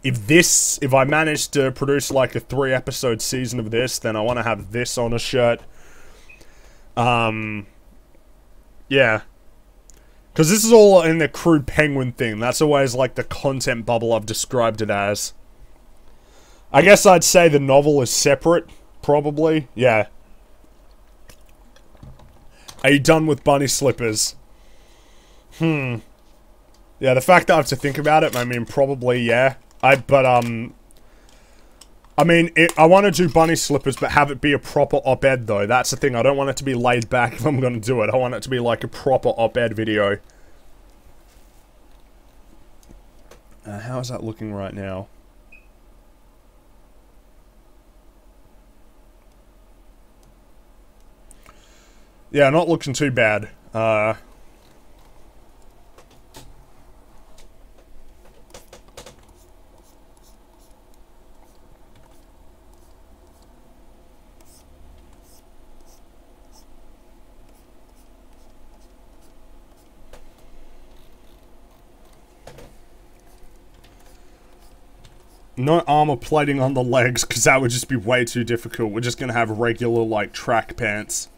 If I manage to produce like a 3-episode season of this, then I want to have this on a shirt. Yeah. Because this is all in the Crude Penguin thing. That's always like the content bubble I've described it as. I guess I'd say the novel is separate, probably. Yeah. Are you done with bunny slippers? Yeah, the fact that I have to think about it, I mean, probably, yeah. I mean, I want to do bunny slippers, but have it be a proper op-ed, though. That's the thing. I don't want it to be laid back if I'm going to do it. I want it to be like a proper op-ed video. How is that looking right now? Yeah, not looking too bad. No armor plating on the legs, because that would just be way too difficult. We're just gonna have regular, like, track pants.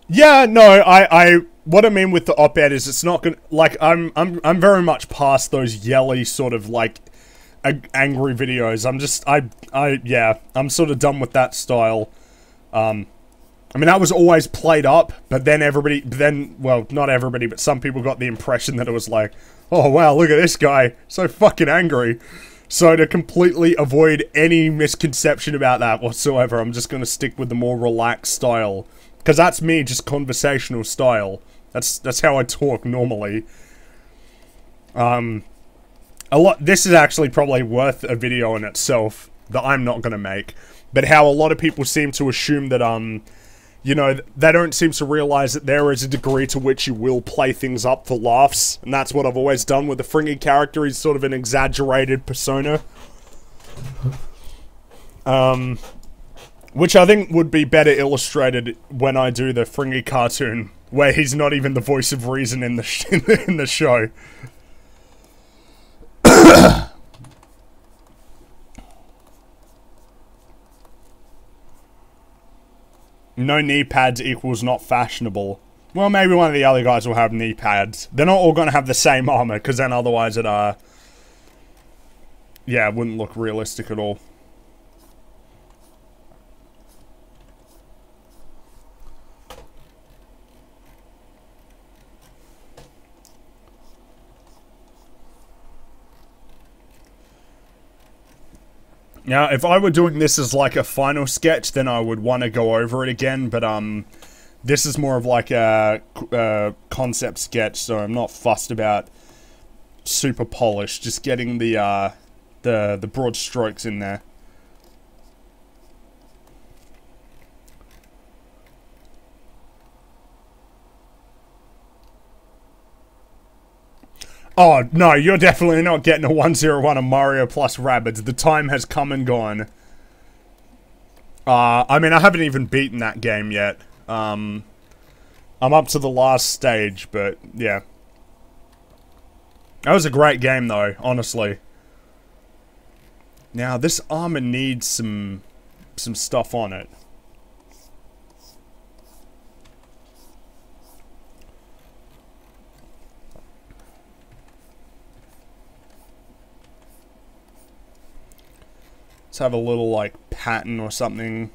Yeah, no, what I mean with the op-ed is it's not gonna, like, I'm very much past those yelly sort of, like, angry videos. Yeah, I'm sort of done with that style. I mean, that was always played up, but then well, not everybody, but some people got the impression that it was like, oh wow, look at this guy, so fucking angry. So to completely avoid any misconception about that whatsoever, I'm just gonna stick with the more relaxed style. Because that's me, just conversational style. That's how I talk normally. This is actually probably worth a video in itself that I'm not gonna make. But how a lot of people seem to assume that, you know, they don't seem to realize that there is a degree to which you will play things up for laughs. And that's what I've always done with the Fringy character. He's sort of an exaggerated persona. Which I think would be better illustrated when I do the Fringy cartoon, where he's not even the voice of reason in the in the show. No knee pads equals not fashionable. Well, maybe one of the other guys will have knee pads. They're not all gonna have the same armor, because then otherwise it, yeah, it wouldn't look realistic at all. Now, if I were doing this as like a final sketch, then I would want to go over it again, but This is more of like a concept sketch, so I'm not fussed about super polished. Just getting the broad strokes in there. Oh, no, you're definitely not getting a 101 of Mario plus Rabbids. The time has come and gone. I mean, I haven't even beaten that game yet. I'm up to the last stage, but yeah. That was a great game, though, honestly. Now, this armor needs some stuff on it. Let's have a little, like, pattern or something.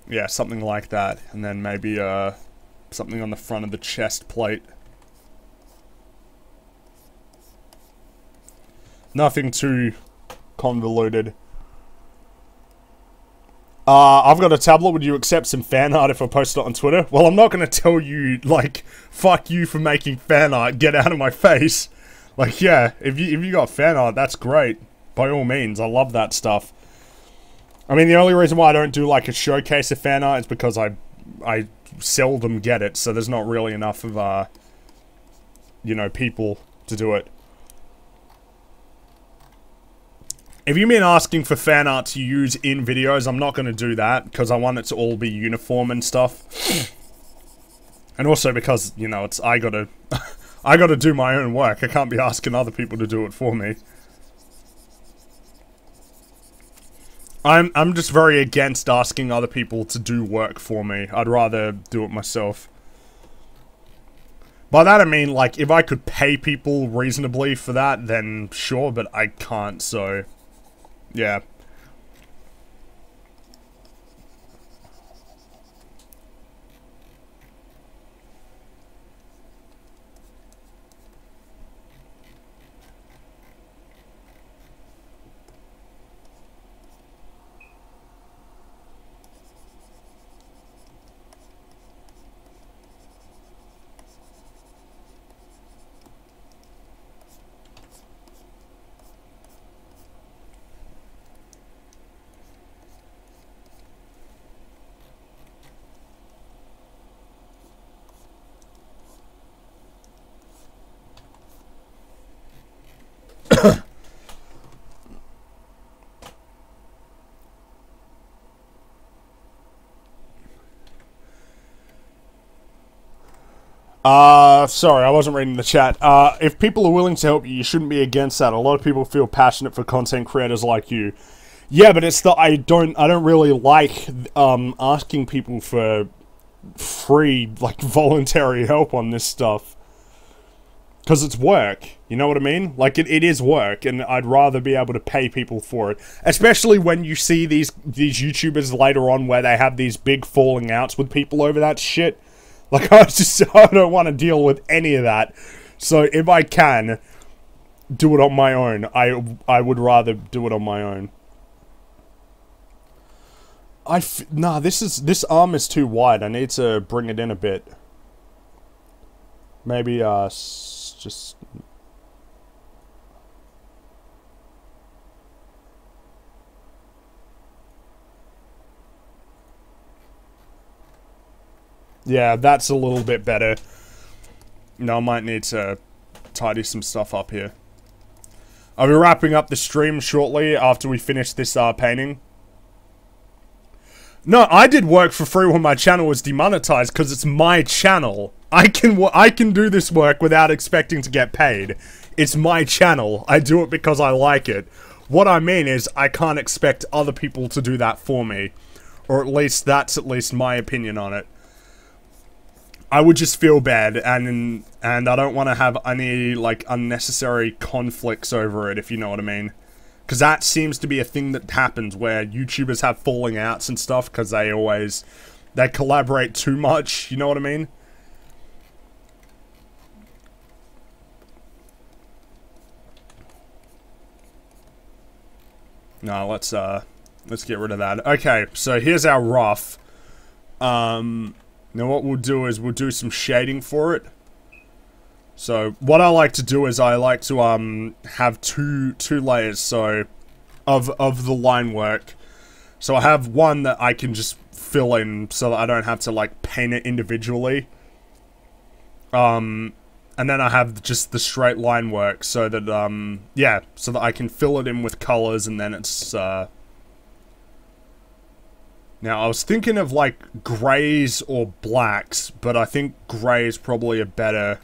Yeah, something like that. And then maybe, something on the front of the chest plate. Nothing too convoluted. I've got a tablet. Would you accept some fan art if I post it on Twitter? Well, I'm not going to tell you, like, fuck you for making fan art. Get out of my face. Like, yeah, if you got fan art, that's great. By all means, I love that stuff. I mean, the only reason why I don't do, like, a showcase of fan art is because I seldom get it, so there's not really enough of, you know, people to do it. If you mean asking for fan art to use in videos, I'm not going to do that, because I want it to all be uniform and stuff. And also because, you know, I gotta do my own work. I can't be asking other people to do it for me. I'm just very against asking other people to do work for me. I'd rather do it myself. By that I mean, like, if I could pay people reasonably for that, then sure, but I can't, so... yeah. Sorry, I wasn't reading the chat. If people are willing to help you, you shouldn't be against that. A lot of people feel passionate for content creators like you. Yeah, but it's the, I don't really like, asking people for free, like, voluntary help on this stuff. Because it's work, you know what I mean? Like, it is work, and I'd rather be able to pay people for it. Especially when you see these YouTubers later on where they have these big falling outs with people over that shit. Like, I don't want to deal with any of that. So, if I can do it on my own, I would rather do it on my own. Nah, this arm is too wide. I need to bring it in a bit. Maybe, just... yeah, that's a little bit better. No, I might need to tidy some stuff up here. I'll be wrapping up the stream shortly after we finish this painting. No, I did work for free when my channel was demonetized because it's my channel. I can do this work without expecting to get paid. It's my channel. I do it because I like it. What I mean is I can't expect other people to do that for me. Or at least that's at least my opinion on it. I would just feel bad, and I don't want to have any, like, unnecessary conflicts over it, if you know what I mean. Because that seems to be a thing that happens, where YouTubers have falling outs and stuff, because they collaborate too much, you know what I mean? No, let's get rid of that. Okay, so here's our rough. Now what we'll do is we'll do some shading for it. So what I like to do is I like to have two layers so of the line work. So I have one that I can just fill in so that I don't have to like paint it individually. And then I have just the straight line work so that yeah, so that I can fill it in with colors and then it's now I was thinking of like grays or blacks, but I think gray is probably a better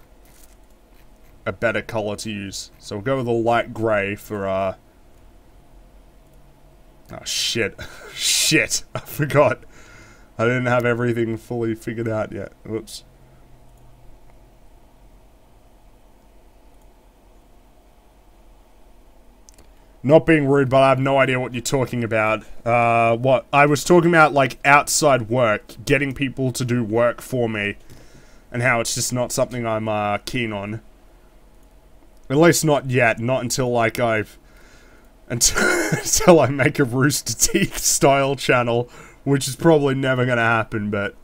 color to use. So we'll go with a light gray for oh shit. Shit, I forgot. I didn't have everything fully figured out yet. Whoops. Not being rude, but I have no idea what you're talking about. What? I was talking about, like, outside work. Getting people to do work for me. And how it's just not something I'm, keen on. At least not yet. Not until, like, until I make a Rooster Teeth style channel. Which is probably never gonna happen, but...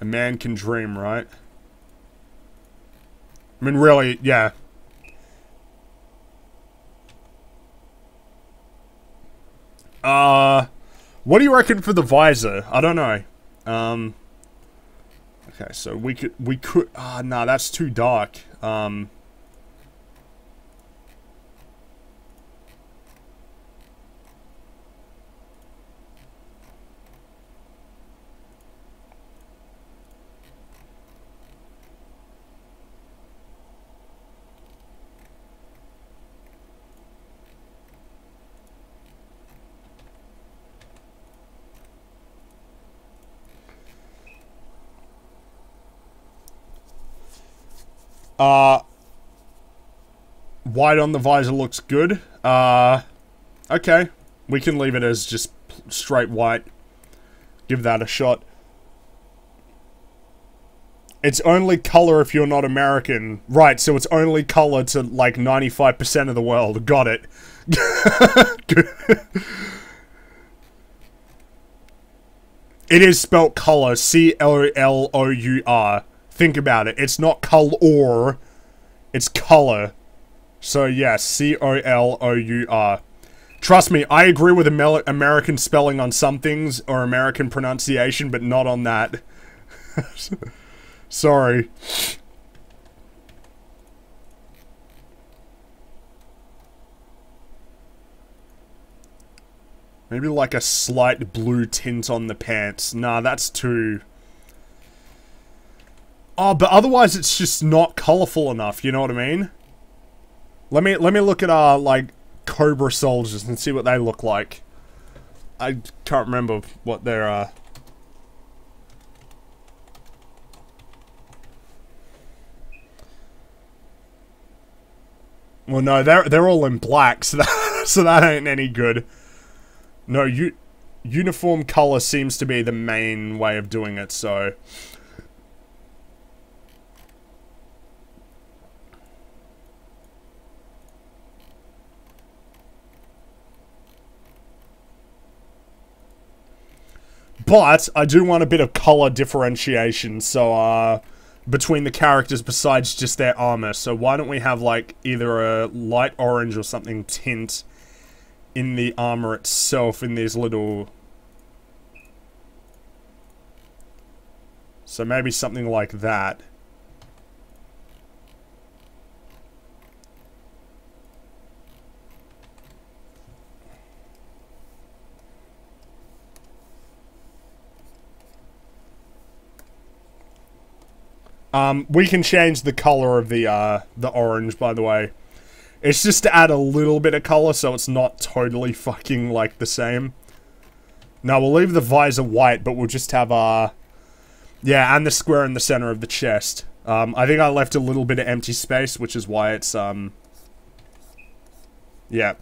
a man can dream, right? I mean, really, yeah. What do you reckon for the visor? I don't know. Okay, so we could, nah, that's too dark. White on the visor looks good. Okay. We can leave it as just straight white. Give that a shot. It's only color if you're not American. Right, so it's only color to, like, 95% of the world. Got it. It is spelt color. C-O-L-O-U-R. Think about it. It's not color. It's color. So, yes, C-O-L-O-U-R. Trust me, I agree with American spelling on some things, or American pronunciation, but not on that. Sorry. Maybe like a slight blue tint on the pants. Nah, that's too... Oh, but otherwise it's just not colorful enough, you know what I mean? Let me look at like Cobra soldiers and see what they look like. I can't remember what they're Well, no, they're all in black, so that ain't any good. No, uniform color seems to be the main way of doing it, so... But, I do want a bit of color differentiation, so, between the characters besides just their armor. So why don't we have, like, either a light orange or something tint in the armor itself in these little... So maybe something like that. We can change the color of the orange, by the way. It's just to add a little bit of color so it's not totally fucking, like, the same. Now, we'll leave the visor white, but we'll just have, yeah, and the square in the center of the chest. I think I left a little bit of empty space, which is why it's, yeah.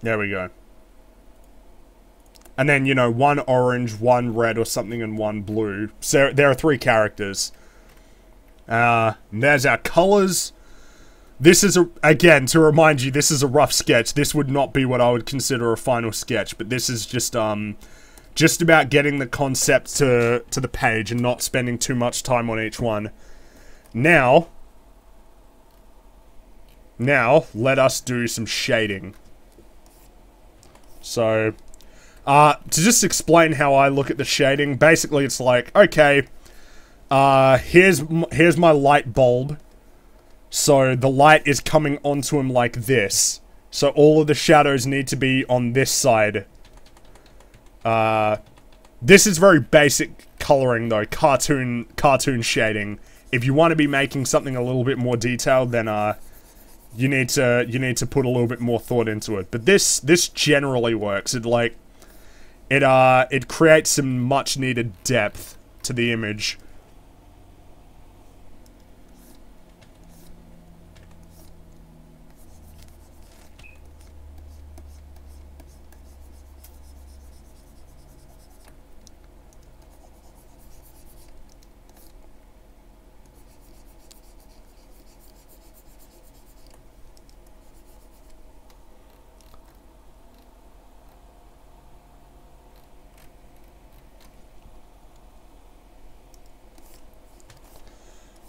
There we go. And then, you know, one orange, one red or something, and one blue. So there are 3 characters. There's our colors. This is, again, to remind you, this is a rough sketch. This would not be what I would consider a final sketch, but this is just about getting the concept to the page and not spending too much time on each one. Now, let us do some shading. So, to just explain how I look at the shading, basically it's like, okay, here's my light bulb. So the light is coming onto him like this. So all of the shadows need to be on this side. This is very basic coloring though, cartoon shading. If you want to be making something a little bit more detailed, then you need to put a little bit more thought into it. But this generally works. It creates some much needed depth to the image.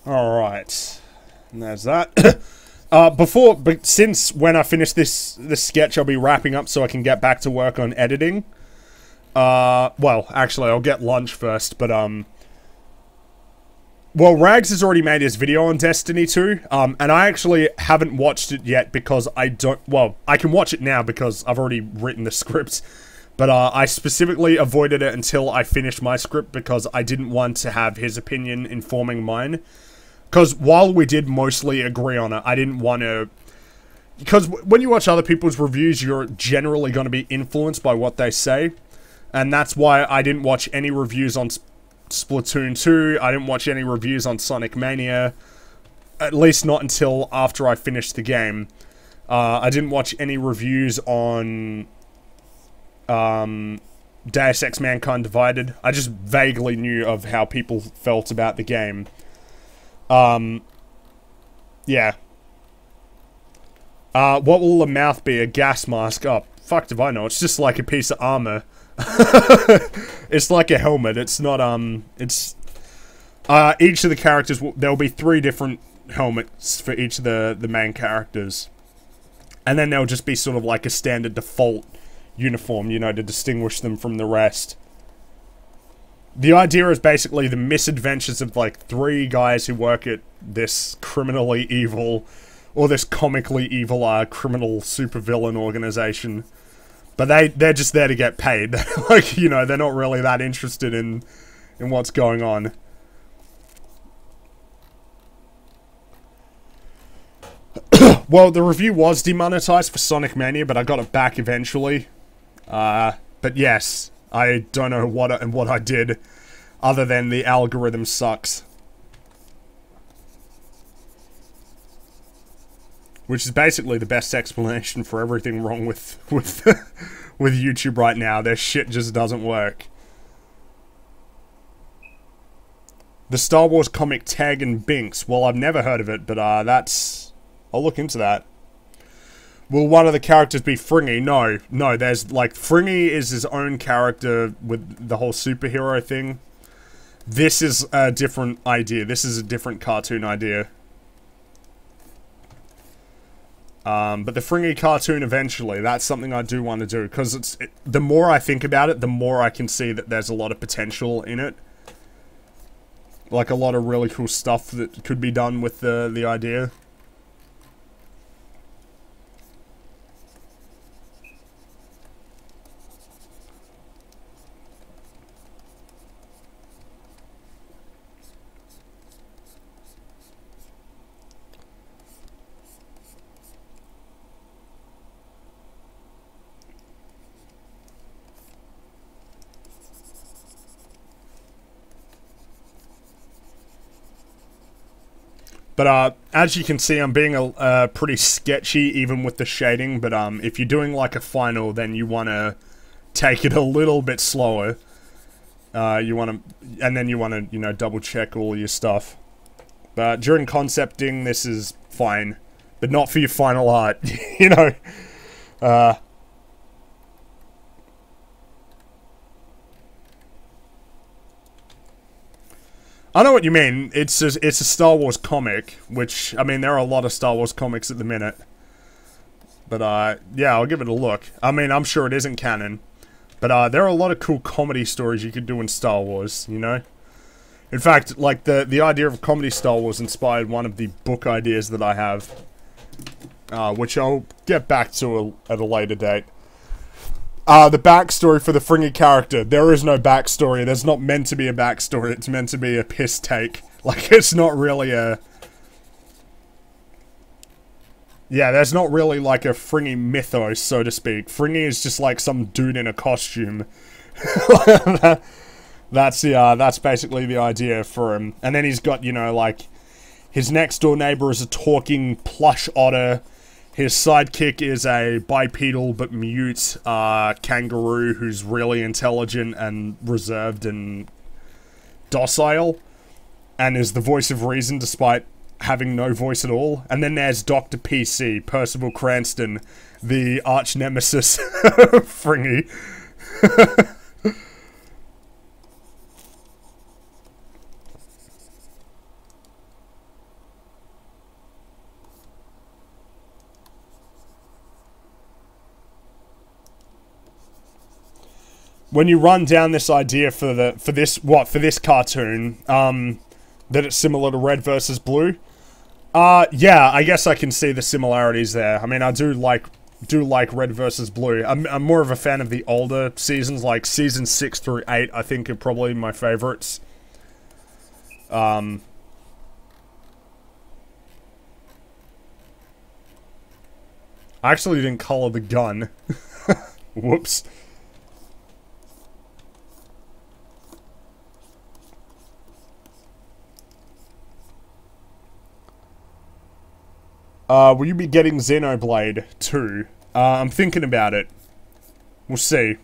Alright, and there's that. But since when I finish this sketch, I'll be wrapping up so I can get back to work on editing. Well, actually, I'll get lunch first, but, well, Rags has already made his video on Destiny 2, and I actually haven't watched it yet because I can watch it now because I've already written the script. But I specifically avoided it until I finished my script because I didn't want to have his opinion informing mine. Because while we did mostly agree on it, I didn't want to... Because when you watch other people's reviews, you're generally going to be influenced by what they say. And that's why I didn't watch any reviews on Splatoon 2. I didn't watch any reviews on Sonic Mania. At least not until after I finished the game. I didn't watch any reviews on... Deus Ex Mankind Divided. I just vaguely knew of how people felt about the game. Yeah. What will the mouth be? A gas mask? Oh, fuck if I know. It's just like a piece of armor. It's like a helmet. It's not, it's... each of the characters, there'll be 3 different helmets for each of the main characters. And then there'll just be sort of like a standard default uniform, you know, to distinguish them from the rest. The idea is basically the misadventures of, like, 3 guys who work at this criminally evil, or this comically evil, criminal supervillain organization. But they're just there to get paid. Like, you know, they're not really that interested in what's going on. Well, the review was demonetized for Sonic Mania, but I got it back eventually. But yes, I don't know what I did, other than the algorithm sucks. Which is basically the best explanation for everything wrong with with YouTube right now. Their shit just doesn't work. The Star Wars comic Tag and Binks. Well, I've never heard of it, but that's... I'll look into that. Will one of the characters be Fringy? No, there's, like, Fringy is his own character with the whole superhero thing. This is a different idea. This is a different cartoon idea. But the Fringy cartoon eventually, that's something I do want to do, because the more I think about it, the more I can see that there's a lot of potential in it. Like, a lot of really cool stuff that could be done with the idea. But, as you can see, I'm being pretty sketchy even with the shading, but, if you're doing, like, a final, then you want to take it a little bit slower. And then you want to, you know, double-check all your stuff. But during concepting, this is fine. but not for your final art. You know, I know what you mean. It's a Star Wars comic, which, I mean, there are a lot of Star Wars comics at the minute. But, yeah, I'll give it a look. I mean, I'm sure it isn't canon. But, there are a lot of cool comedy stories you could do in Star Wars, you know? In fact, like, the idea of comedy Star Wars inspired one of the book ideas that I have. Which I'll get back to at a later date. The backstory for the Fringy character. There is no backstory. There's not meant to be a backstory. It's meant to be a piss take. Like, it's not really a... Yeah, there's not really like a Fringy mythos, so to speak. Fringy is just like some dude in a costume. That's basically the idea for him. And then he's got, you know, like... His next door neighbor is a talking plush otter. His sidekick is a bipedal but mute kangaroo who's really intelligent and reserved and docile. And is the voice of reason despite having no voice at all. And then there's Dr. PC, Percival Cranston, the arch nemesis Fringy. When you run down this idea for this cartoon, that it's similar to Red versus Blue, yeah, I guess I can see the similarities there. I mean, I do like Red versus Blue. I'm more of a fan of the older seasons, like seasons 6 through 8. I think are probably my favorites. I actually didn't color the gun. Whoops. Will you be getting Xenoblade 2? I'm thinking about it. We'll see.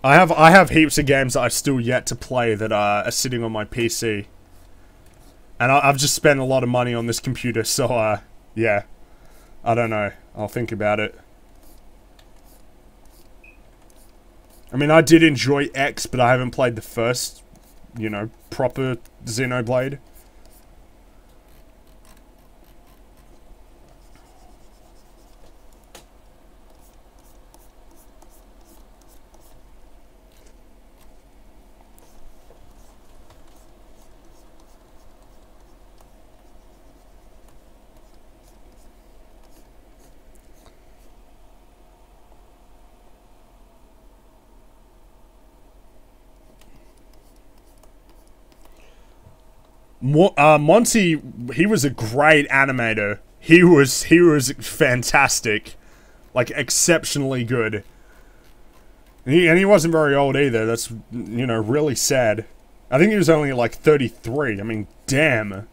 I have heaps of games that I've still yet to play that are sitting on my PC. And I've just spent a lot of money on this computer, so, yeah. I don't know. I'll think about it. I mean, I did enjoy X, but I haven't played the first, you know, proper Xenoblade. Monty, he was a great animator. He was fantastic. Like, exceptionally good. And he wasn't very old either. That's, you know, really sad. I think he was only like 33. I mean, damn.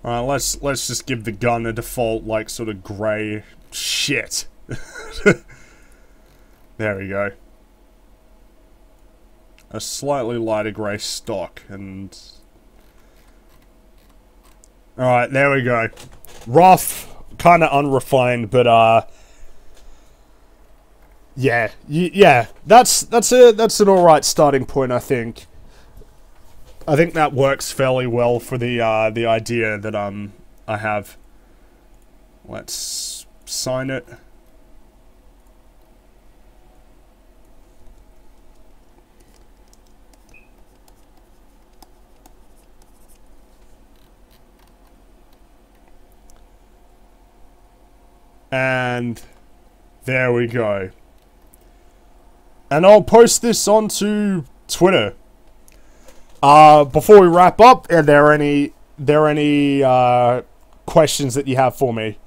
Alright, let's just give the gun a default, like, sort of grey shit. There we go. A slightly lighter grey stock, and... Alright, there we go. Rough, kinda unrefined, but, yeah. Yeah, that's an alright starting point, I think. I think that works fairly well for the idea that, I have. Let's sign it. And there we go. And I'll post this onto Twitter. Before we wrap up, are there any questions that you have for me?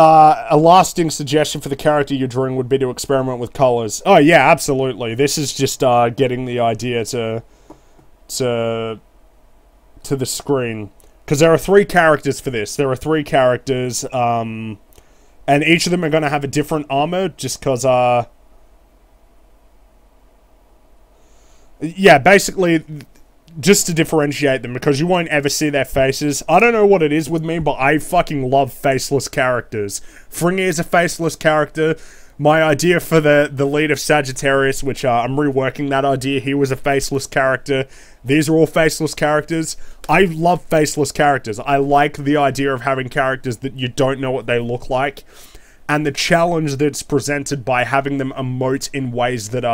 A lasting suggestion for the character you're drawing would be to experiment with colors. Oh yeah, absolutely. This is just getting the idea to the screen, because there are 3 characters for this. There are 3 characters, and each of them are going to have a different armor, just because yeah, basically, just to differentiate them, because you won't ever see their faces. I don't know what it is with me, but I fucking love faceless characters. Fringy is a faceless character. My idea for the lead of Sagittarius, which I'm reworking that idea, he was a faceless character. These are all faceless characters. I love faceless characters. I like the idea of having characters that you don't know what they look like, and the challenge that's presented by having them emote in ways that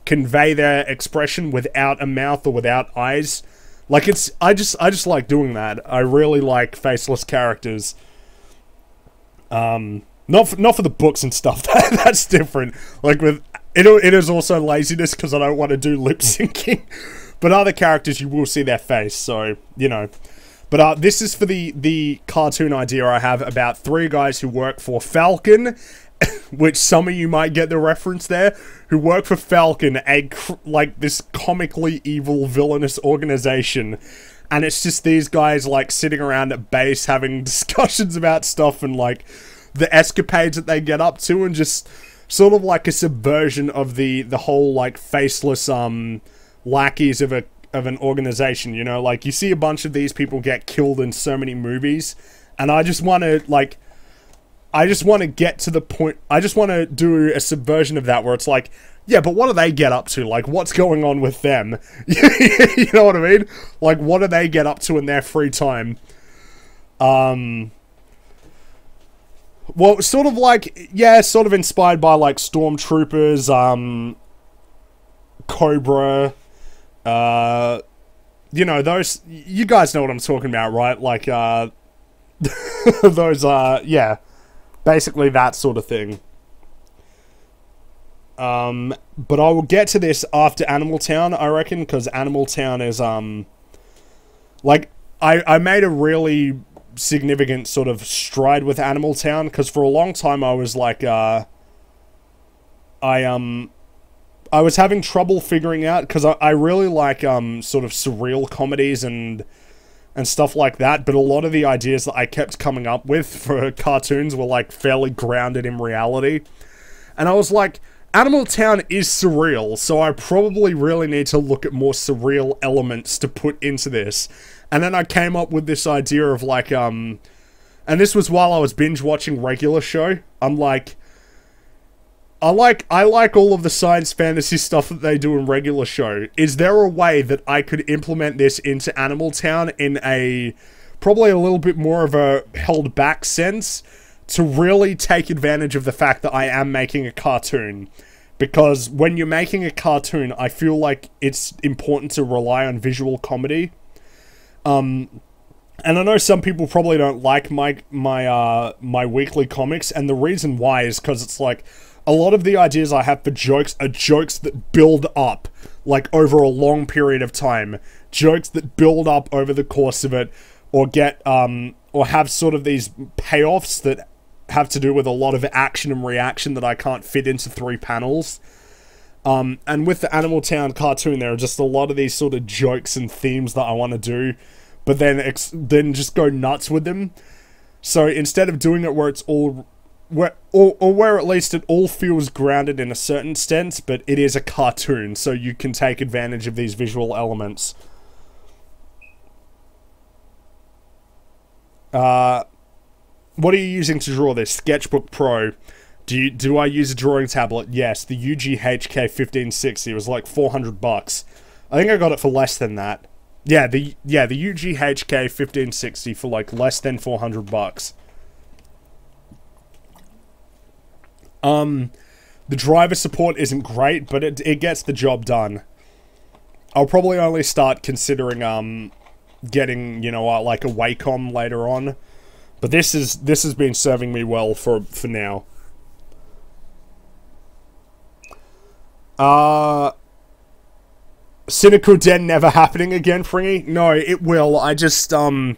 convey their expression without a mouth or without eyes. Like, it's I just like doing that. I really like faceless characters. Not for the books and stuff. That's different. Like, with it is also laziness, because I don't want to do lip syncing. But other characters, you will see their face, so you know. But this is for the cartoon idea I have about 3 guys who work for Falcon, which some of you might get the reference there, who work for Falcon, like this comically evil, villainous organization. And it's just these guys, like, sitting around at base having discussions about stuff and, like, the escapades that they get up to, and just sort of like a subversion of the whole, like, faceless, lackeys of an organization, you know? Like, you see a bunch of these people get killed in so many movies, and I just want to, like, get to the point, I just want to do a subversion of that, where it's like, yeah, but what do they get up to? Like, what's going on with them? You know what I mean? Like, what do they get up to in their free time? Well, sort of like, yeah, sort of inspired by, like, Stormtroopers, Cobra, you know, those, you guys know what I'm talking about, right? Like, those, yeah, basically that sort of thing. But I will get to this after Animal Town, I reckon, because Animal Town is, like, I made a really significant sort of stride with Animal Town, because for a long time I was like, I was having trouble figuring out, because I really like, sort of surreal comedies and stuff like that, but a lot of the ideas that I kept coming up with for cartoons were, like, fairly grounded in reality. And I was like, Animal Town is surreal, so I probably really need to look at more surreal elements to put into this. And then I came up with this idea of, like, and this was while I was binge watching Regular Show. I'm like, I like all of the science fantasy stuff that they do in Regular Show. Is there a way that I could implement this into Animal Town in a probably a little bit more of a held back sense, to really take advantage of the fact that I am making a cartoon? Because when you're making a cartoon, I feel like it's important to rely on visual comedy. And I know some people probably don't like my weekly comics, and the reason why is because it's like, a lot of the ideas I have for jokes are jokes that build up, like, over a long period of time. Jokes that build up over the course of it, or get, or have sort of these payoffs that have to do with a lot of action and reaction that I can't fit into 3 panels. And with the Animal Town cartoon, there are just a lot of these sort of jokes and themes that I want to do, but then just go nuts with them. So instead of doing it where it's all, where at least it all feels grounded in a certain sense, but it is a cartoon, so you can take advantage of these visual elements. What are you using to draw this? Sketchbook Pro. Do I use a drawing tablet? Yes, the UGHK 1560 was like $400. I think I got it for less than that. Yeah, the UGHK 1560 for like less than $400. The driver support isn't great, but it gets the job done. I'll probably only start considering getting, you know, like a Wacom later on. But this has been serving me well for now. Cynical Den never happening again, Fringy? No, it will. I just, I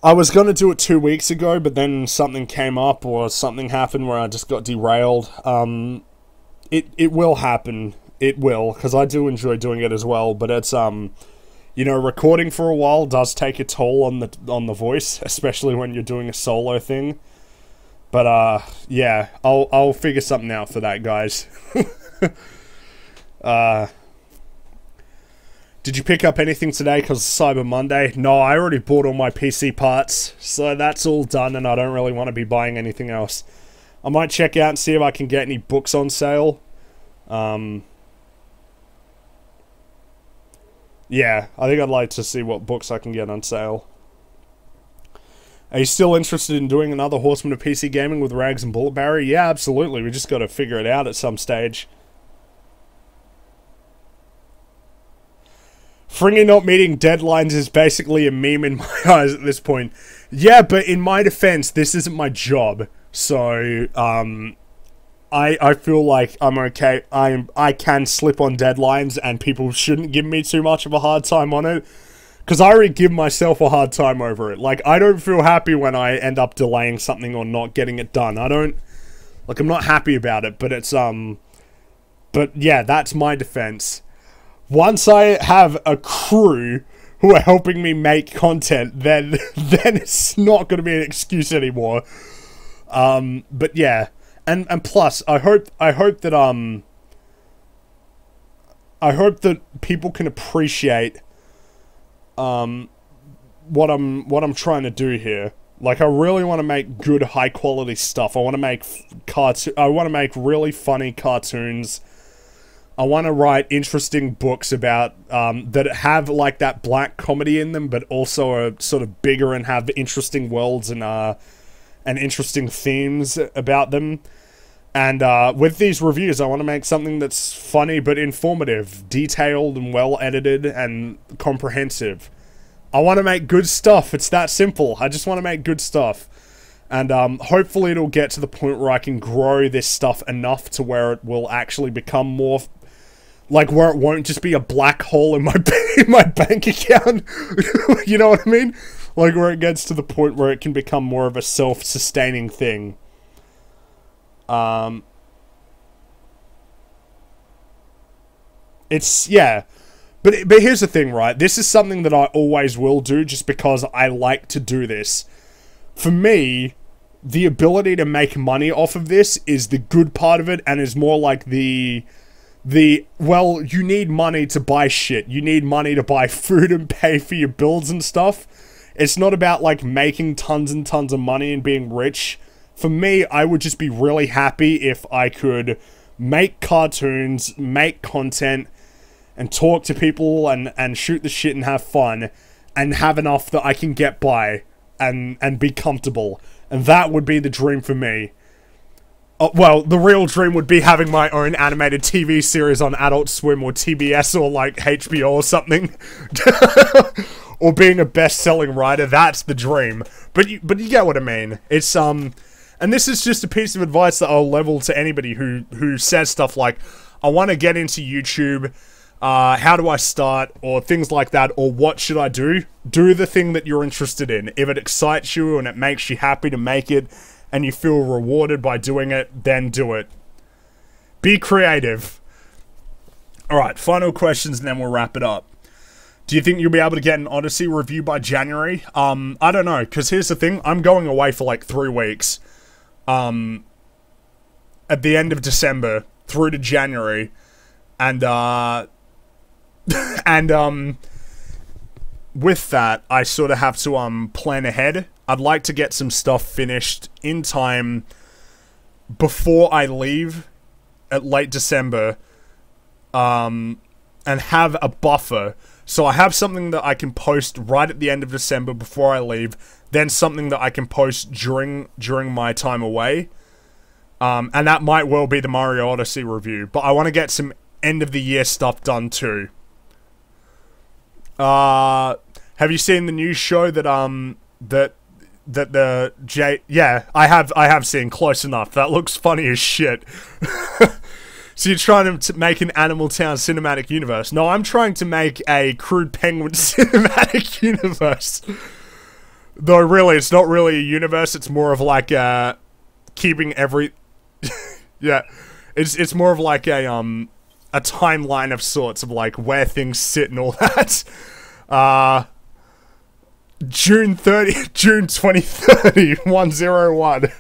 I was going to do it 2 weeks ago, but then something came up or something happened where I just got derailed. It will happen. It will, because I do enjoy doing it as well, but it's, you know, recording for a while does take a toll on the voice, especially when you're doing a solo thing. But, yeah, I'll figure something out for that, guys. Did you pick up anything today because it's Cyber Monday? No, I already bought all my PC parts, so that's all done, and I don't really want to be buying anything else. I might check out and see if I can get any books on sale. Yeah, I think I'd like to see what books I can get on sale. Are you still interested in doing another Horseman of PC Gaming with Rags and Bullet Barry? Yeah, absolutely. We just got to figure it out at some stage. Fringy not meeting deadlines is basically a meme in my eyes at this point. Yeah, but in my defense, this isn't my job. So, I feel like I'm okay. I can slip on deadlines and people shouldn't give me too much of a hard time on it. Because I already give myself a hard time over it. Like, I don't feel happy when I end up delaying something or not getting it done. I don't... Like, I'm not happy about it, but it's, But, yeah, that's my defense. Once I have a crew who are helping me make content, then it's not going to be an excuse anymore. But, yeah. And plus, I hope that, I hope that people can appreciate what I'm trying to do here. Like, I really want to make good, high quality stuff. I want to make I want to make really funny cartoons. I want to write interesting books about that have like that black comedy in them, but also are sort of bigger and have interesting worlds and interesting themes about them. And with these reviews, I want to make something that's funny but informative, detailed and well edited and comprehensive. I want to make good stuff. It's that simple. I just want to make good stuff. And hopefully it'll get to the point where I can grow this stuff enough to where it will actually become more... Like, where it won't just be a black hole in my, in my bank account. You know what I mean? Like, where it gets to the point where it can become more of a self-sustaining thing. It's, yeah. But here's the thing, right? This is something that I always will do just because I like to do this. For me, the ability to make money off of this is the good part of it and is more like well, you need money to buy shit. You need money to buy food and pay for your bills and stuff. It's not about, like, making tons and tons of money and being rich. For me, I would just be really happy if I could make cartoons, make content, and talk to people, and shoot the shit and have fun, and have enough that I can get by, and be comfortable. And that would be the dream for me. Well, the real dream would be having my own animated TV series on Adult Swim or TBS or, like, HBO or something. Or being a best-selling writer, that's the dream. But you get what I mean. It's, and this is just a piece of advice that I'll level to anybody who says stuff like, I want to get into YouTube, how do I start, or things like that, or what should I do? Do the thing that you're interested in. If it excites you and it makes you happy to make it, and you feel rewarded by doing it, then do it. Be creative. Alright, final questions and then we'll wrap it up. Do you think you'll be able to get an Odyssey review by January? I don't know, because here's the thing, I'm going away for like 3 weeks. At the end of December, through to January, and, with that, I sort of have to, plan ahead. I'd like to get some stuff finished in time before I leave at late December, and have a buffer. So I have something that I can post right at the end of December before I leave, then something that I can post during my time away. And that might well be the Mario Odyssey review, but I want to get some end of the year stuff done too. Have you seen the news show that yeah, I have seen Close Enough. That looks funny as shit. So you're trying to make an Animal Town cinematic universe. No, I'm trying to make a Crude Penguin cinematic universe. Though really, it's not really a universe. It's more of like keeping every. Yeah, it's more of like a timeline of sorts of like where things sit and all that. June 2030, 101.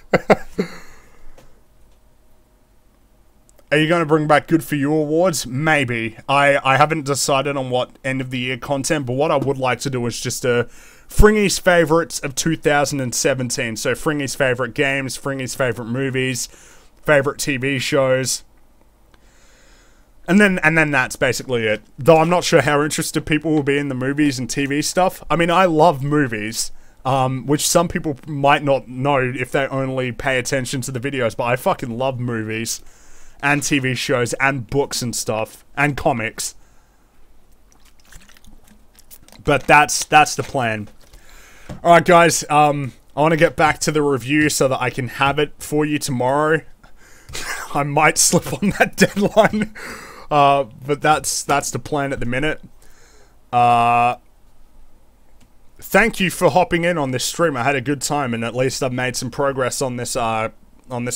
Are you going to bring back Good For You awards? Maybe. I haven't decided on what end of the year content, but what I would like to do is just Fringy's favorites of 2017. So Fringy's favorite games, Fringy's favorite movies, favorite TV shows. And then that's basically it. Though I'm not sure how interested people will be in the movies and TV stuff. I mean, I love movies, which some people might not know if they only pay attention to the videos, but I fucking love movies and TV shows and books and stuff and comics. But that's the plan. Alright guys, I want to get back to the review so that I can have it for you tomorrow. I might slip on that deadline. But that's the plan at the minute. Thank you for hopping in on this stream. I had a good time, and at least I've made some progress on this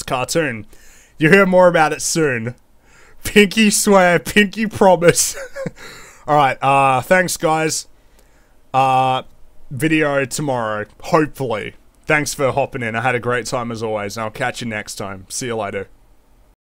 cartoon. You'll hear more about it soon. Pinky swear, pinky promise. Alright, thanks guys. Video tomorrow, hopefully. Thanks for hopping in. I had a great time as always, and I'll catch you next time. See you later.